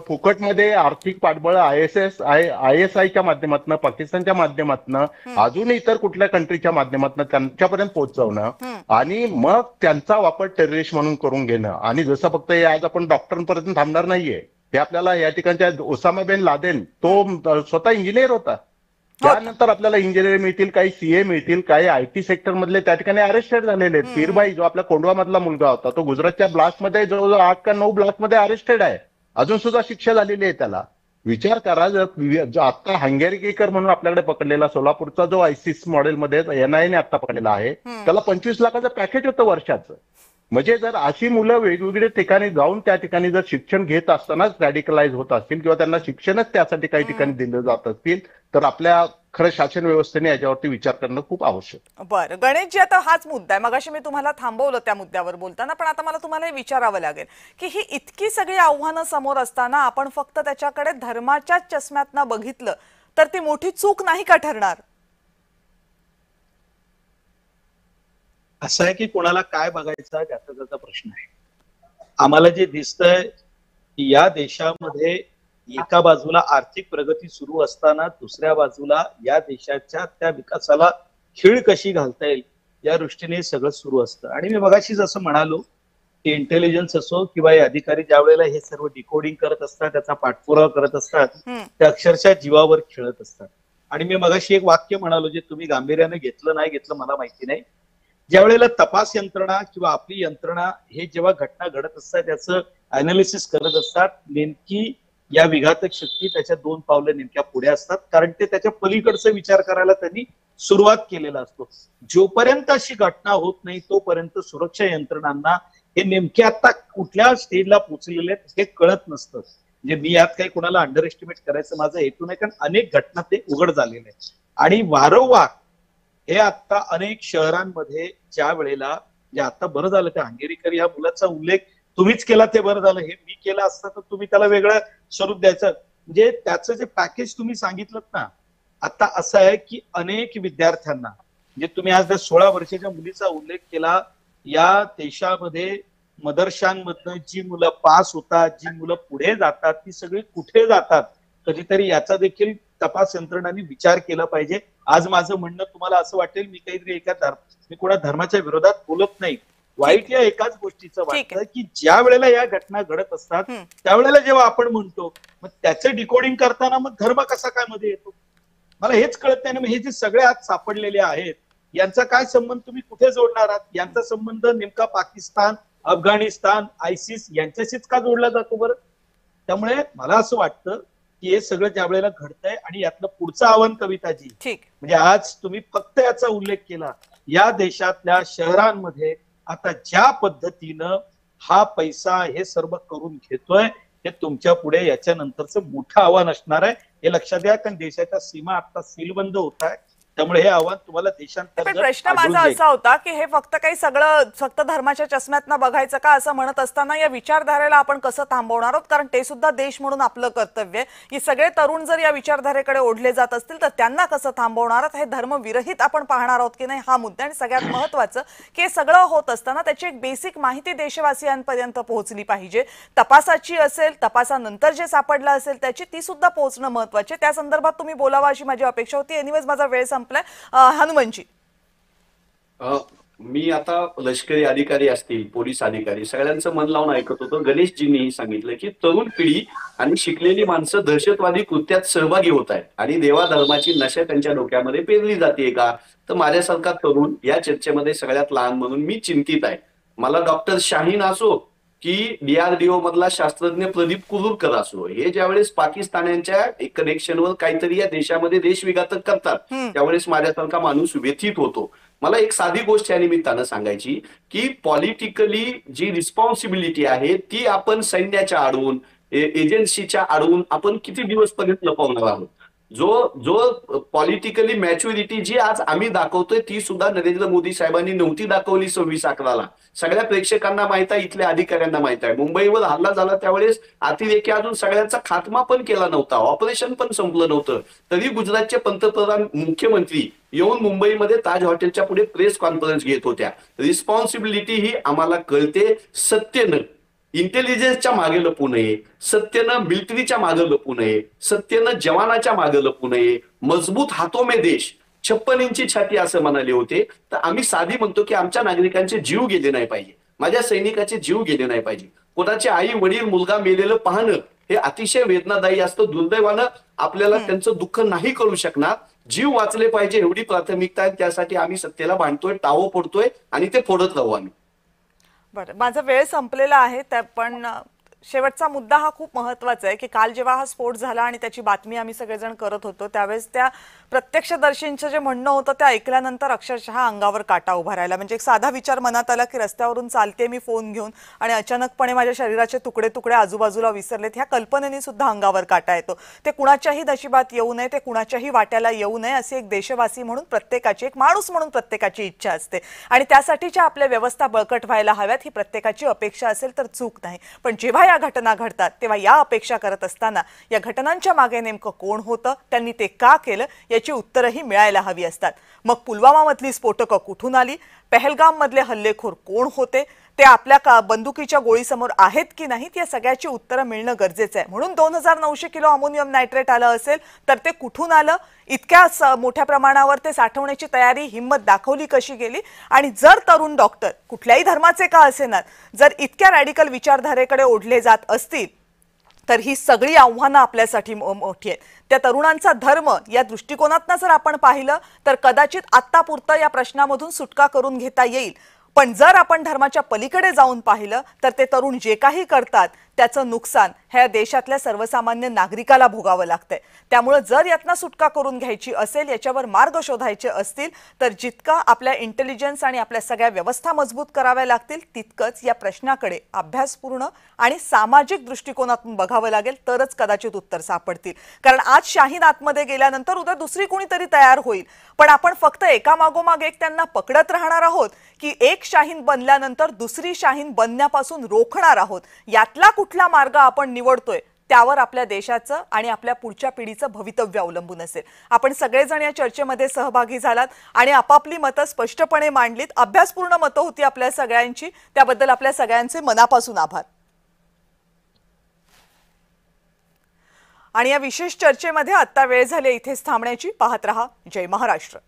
फुकटमध्ये आर्थिक पाठबळ ISIच्या माध्यमातून, पाकिस्तानच्या माध्यमातून, अजून इतर कुठल्या कंट्रीच्या माध्यमातून त्यांच्यापर्यंत पोहोचवणं आणि मग त्यांचा वापर टेररिस्ट म्हणून करून घेणं. आणि जसं फक्त आज आपण डॉक्टरांपर्यंत थांबणार नाहीये, हे आपल्याला या ठिकाणच्या ओसामा बिन लादेन, तो स्वतः इंजिनियर होता, त्यानंतर आपल्याला इंजिनियर मिळतील, काही CA मिळतील, काही IT सेक्टर मधले त्या ठिकाणी अरेस्टेड झालेले आहेत. पीरभाई जो आपल्या कोंडवा मधला मुलगा होता, तो गुजरातच्या ब्लास्टमध्ये जवळजवळ 8 का 9 ब्लास्टमध्ये अरेस्टेड आहे, अजून सुद्धा शिक्षा झालेली आहे त्याला. विचार करा, जो आता हंगेरीकर म्हणून आपल्याकडे पकडलेला सोलापूरचा जो ISIS मॉडेलमध्ये NIA ने आता पकडलेला आहे, त्याला 25 लाखाचं पॅकेज होतं वर्षाचं. म्हणजे जर अशी मुलं वेगवेगळ्या ठिकाणी जाऊन त्या ठिकाणी जर शिक्षण घेत असतानाच रॅडिकलाइज होत असतील किंवा त्यांना शिक्षणच त्यासाठी काही ठिकाणी दिलं जात असतील, तर आपल्या खरं शासन व्यवस्थेने याच्यावरती विचार करणं खूप आवश्यक. बरं गणेशजी, आता हाच मुद्दा आहे. मगाशी मी तुम्हाला थांबवलं त्या मुद्द्यावर बोलताना, पण आता मला तुम्हाला हे विचारावं लागेल की ही इतकी सगळी आव्हानं समोर असताना आपण फक्त त्याच्याकडे धर्माच्या चष्म्यातनं बघितलं तर ती मोठी चूक नाही का ठरणार? असं आहे की कोणाला काय बघायचं त्याचा प्रश्न आहे. आम्हाला जे दिसतंय या देशामध्ये एका बाजूला आर्थिक प्रगती सुरू असताना दुसऱ्या बाजूला या देशाच्या त्या विकासाला खीळ कशी घालता येईल या दृष्टीने सगळं सुरू असतं. आणि मी मगाशी जसं म्हणालो की इंटेलिजन्स असो किंवा हे अधिकारी ज्या वेळेला हे सर्व डिकोडिंग करत असतात, त्याचा पाठपुरावा करत असतात, ते अक्षरशः जीवावर खेळत असतात. आणि मी मगाशी एक वाक्य म्हणालो जे तुम्ही गांभीर्याने घेतलं नाही घेतलं मला माहिती नाही, ज्या वेळेला तपास यंत्रणा किंवा आपली यंत्रणा हे जेव्हा घटना घडत असतात त्याचं अनालिसिस करत असतात, नेमकी या विघातक शक्ती त्याच्या 2 पावलं नेमक्या पुढे असतात, कारण ते त्याच्या पलीकडचा विचार करायला त्यांनी सुरुवात केलेला असतो. जोपर्यंत अशी घटना होत नाही तोपर्यंत सुरक्षा यंत्रणांना हे नेमके आता कुठल्या स्टेजला पोहोचलेले आहेत हे कळत नसतं. म्हणजे मी यात काही कोणाला अंडर एस्टिमेट करायचं माझा हेतू नाही, कारण अनेक घटना ते उघड झालेले आहेत आणि वारंवार हे आता अनेक शहरांमध्ये ज्या वेळेला म्हणजे आता बरं झालं त्या हंगेरीकर या मुलाचा उल्लेख तुम्हीच केला ते बरं झालं, हे मी केलं असतं तर तुम्ही त्याला वेगळं स्वरूप द्यायचं. म्हणजे त्याचं जे पॅकेज तुम्ही सांगितलं ना, आता असं आहे की अनेक विद्यार्थ्यांना म्हणजे तुम्ही आज त्या 16 वर्षाच्या मुलीचा उल्लेख केला, या देशामध्ये मदरशांमधनं जी मुलं पास होतात, जी मुलं पुढे जातात ती सगळी कुठे जातात, कधीतरी याचा देखील तपास यंत्रणांनी विचार केला पाहिजे. आज माझं म्हणणं तुम्हाला असं वाटेल मी काहीतरी मी कोणा धर्माच्या विरोधात बोलत नाही, वाईट या एकाच गोष्टीचं वाटतं की ज्या वेळेला या घटना घडत असतात त्यावेळेला जेव्हा आपण म्हणतो मग त्याचं डिकोडिंग करताना मग धर्म कसा काय मध्ये येतो, मला हेच कळत नाही ना. हे जे सगळे आज सापडलेले आहेत यांचा काय संबंध तुम्ही कुठे जोडणार आहात? यांचा संबंध नेमका पाकिस्तान, अफगाणिस्तान, आयसिस यांच्याशीच का जोडला जातो बरं? त्यामुळे मला असं वाटतं की हे सगळं ज्या वेळेला घडतंय आणि यातलं पुढचं आव्हान कविताजी म्हणजे आज तुम्ही फक्त याचा उल्लेख केला, या देशातल्या शहरांमध्ये आता ज्या पद्धतीनं हा पैसा हे सर्व करून घेतोय हे तुमच्या पुढे याच्यानंतरचं मोठं आव्हान असणार आहे, हे लक्षात घ्या. कारण देशाच्या सीमा आता सीलबंद होत आहे, त्यामुळे हे आव्हान तुम्हाला देशांतर्गत. प्रश्न माझा असा होता की हे फक्त धर्माच्या चष्म्यातनं बघायचं का असं म्हणत असताना या विचारधारेला आपण कसं थांबवणार आहोत, कारण ते सुद्धा देश म्हणून आपलं कर्तव्य आहे. हे सगळे तरुण जर या विचारधारेकडे ओढले जात असतील तर त्यांना कसं थांबवणार आहोत, हे धर्मविरहित आपण पाहणार आहोत की नाही हा मुद्दा. आणि सगळ्यात महत्वाचं की हे सगळं होत असताना त्याची एक बेसिक माहिती देशवासियांपर्यंत पोहोचली पाहिजे. तपासाची असेल, तपासानंतर जे सापडलं असेल त्याची ती सुद्धा पोहोचणं महत्वाचे. त्या संदर्भात तुम्ही बोलावा अशी माझी अपेक्षा होती. एनिवेज माझा वेळ संपलाय. हनुमनजी, मी आता लष्करी अधिकारी असतील, पोलीस अधिकारी सगळ्यांचं मन लावून ऐकत होतो. गणेशजींनीही सांगितलं की तरुण पिढी आणि शिकलेली माणसं दहशतवादी कृत्यात सहभागी होत आहेत आणि देवाधर्माची नशा त्यांच्या डोक्यामध्ये पेरली जाते का? तर माझ्यासारखा तरुण या चर्चेमध्ये सगळ्यात लहान म्हणून मी चिंतित आहे. मला डॉक्टर शाहीन असो की DRDO मधला शास्त्रज्ञ प्रदीप कुलूरकर असो, हे ज्यावेळेस पाकिस्तानांच्या कनेक्शनवर काहीतरी या देशामध्ये देशविघातक करतात त्यावेळेस माझ्यासारखा माणूस व्यथित होतो. मला एक साधी गोष्ट या निमित्तानं सांगायची की पॉलिटिकली जी रिस्पॉन्सिबिलिटी आहे ती आपण सैन्याच्या आडून, एजन्सीच्या आडून आपण किती दिवस पर्यंत लपवणार आहोत? जो पॉलिटिकली मॅच्युरिटी जी आज आम्ही दाखवतोय ती सुद्धा नरेंद्र मोदी साहेबांनी नव्हती दाखवली 26 अकराला. सगळ्या प्रेक्षकांना माहित आहे, इथल्या अधिकाऱ्यांना माहित आहे. मुंबईवर हल्ला झाला त्यावेळेस अतिरेकी अजून सगळ्यांचा खात्मा पण केला नव्हता, ऑपरेशन पण संपलं नव्हतं, तरी गुजरातचे पंतप्रधान मुख्यमंत्री येऊन मुंबईमध्ये ताज हॉटेलच्या पुढे प्रेस कॉन्फरन्स घेत होत्या. रिस्पॉन्सिबिलिटी ही आम्हाला कळते. सत्यनं इंटेलिजन्सच्या मागे लपू नये, सत्यनं मिलिटरीच्या मागे लपू नये, सत्यनं जवानाच्या मागे लपू नये. मजबूत हातो में देश, 56 इंची छाती असं म्हणाले होते. तर आम्ही साधी म्हणतो की आमच्या नागरिकांचे जीव गेले नाही पाहिजे, माझ्या सैनिकाचे जीव गेले नाही पाहिजे. कोणाचे आई वडील मुलगा मेलेलं पाहणं हे अतिशय वेदनादायी असतं. दुर्दैवानं आपल्याला त्यांचं दुःख नाही कळू शकणार. जीव वाचले पाहिजे एवढी प्राथमिकता आहे, त्यासाठी आम्ही सत्तेला बांधतोय, टावो फोडतोय आणि ते फोडत राहू आम्ही. बरं, माझा वेळ संपलेला आहे. पण शेवटचा मुद्दा हा खूप महत्त्वाचा आहे की काल जेव्हा हा स्फोट झाला आणि त्याची बातमी आम्ही सगळेजण करत होतो त्यावेळेस त्या प्रत्यक्षदर्शींचं जे म्हणणं होतं ते ऐकल्यानंतर अक्षरशः अंगावर काटा उभा राहिला. म्हणजे एक साधा विचार मनात आला की रस्त्यावरून चालते मी फोन घेऊन आणि अचानकपणे माझ्या शरीराचे तुकडे तुकडे आजूबाजूला विसरलेत, ह्या कल्पनेने सुद्धा अंगावर काटा येतो. ते कुणाच्याही नशिबात येऊ नये, ते कुणाच्याही वाट्याला येऊ नये अशी एक देशवासी म्हणून प्रत्येकाची, एक माणूस म्हणून प्रत्येकाची इच्छा असते आणि त्यासाठीच्या आपल्या व्यवस्था बळकट व्हायला हव्यात ही प्रत्येकाची अपेक्षा असेल तर चूक नाही. पण जेव्हा या घटना घडतात तेव्हा या अपेक्षा करत असताना या घटनांच्या मागे नेमकं कोण होतं, त्यांनी ते का केलं याची उत्तरही मिळायला हवी असतात. मग पुलवामा मधली स्फोटकं कुठून आली, पहलगाम मधले हल्लेखोर कोण होते, ते आपल्या बंदुकीच्या गोळीसमोर आहेत की नाहीत, या सगळ्याची उत्तरं मिळणं गरजेचं आहे. म्हणून 2900 किलो अमोनियम नायट्रेट आलं असेल तर ते कुठून आलं, इतक्या मोठ्या प्रमाणावर ते साठवण्याची तयारी, हिंमत दाखवली कशी गेली. आणि जर तरुण डॉक्टर कुठल्याही धर्माचे का असेनात जर इतक्या रॅडिकल विचारधारेकडे ओढले जात असतील तर ही सगळी आव्हानं आपल्यासाठी मोठी आहेत. त्या तरुणांचा धर्म या दृष्टिकोनातनं जर आपण पाहिलं तर कदाचित आत्तापुरतं या प्रश्नामधून सुटका करून घेता येईल. पण जर आपण धर्माच्या पलीकडे जाऊन पाहिलं तर ते तरुण जे काही करतात त्याचं नुकसान ह्या देशातल्या सर्वसामान्य नागरिकाला भोगावं लागतंय. त्यामुळे जर यातनं सुटका करून घ्यायची असेल, याच्यावर मार्ग शोधायचे असतील तर जितका आपल्या इंटेलिजन्स आणि आपल्या सगळ्या व्यवस्था मजबूत कराव्या लागतील तितकंच या प्रश्नाकडे अभ्यासपूर्ण आणि सामाजिक दृष्टिकोनातून बघावं लागेल, तरच कदाचित उत्तर सापडतील. कारण आज शाहीन आतमध्ये गेल्यानंतर उद्या दुसरी कोणीतरी तयार होईल, पण आपण फक्त एकामागोमाग एक त्यांना पकडत राहणार आहोत की एक शाहीन बनल्यानंतर दुसरी शाहीन बनण्यापासून रोखणार आहोत. यातला कुठला मार्ग आपण निवडतोय त्यावर आपल्या देशाचं आणि आपल्या पुढच्या पिढीचं भवितव्य अवलंबून असेल. आपण सगळेजण या चर्चेमध्ये सहभागी झालात आणि आपापली मतं स्पष्टपणे मांडलीत. अभ्यासपूर्ण मतं होती आपल्या सगळ्यांची, त्याबद्दल आपल्या सगळ्यांचे मनापासून आभार. आणि या विशेष चर्चेमध्ये आता वेळ झाली इथेच थांबण्याची. पाहत रहा जय महाराष्ट्र.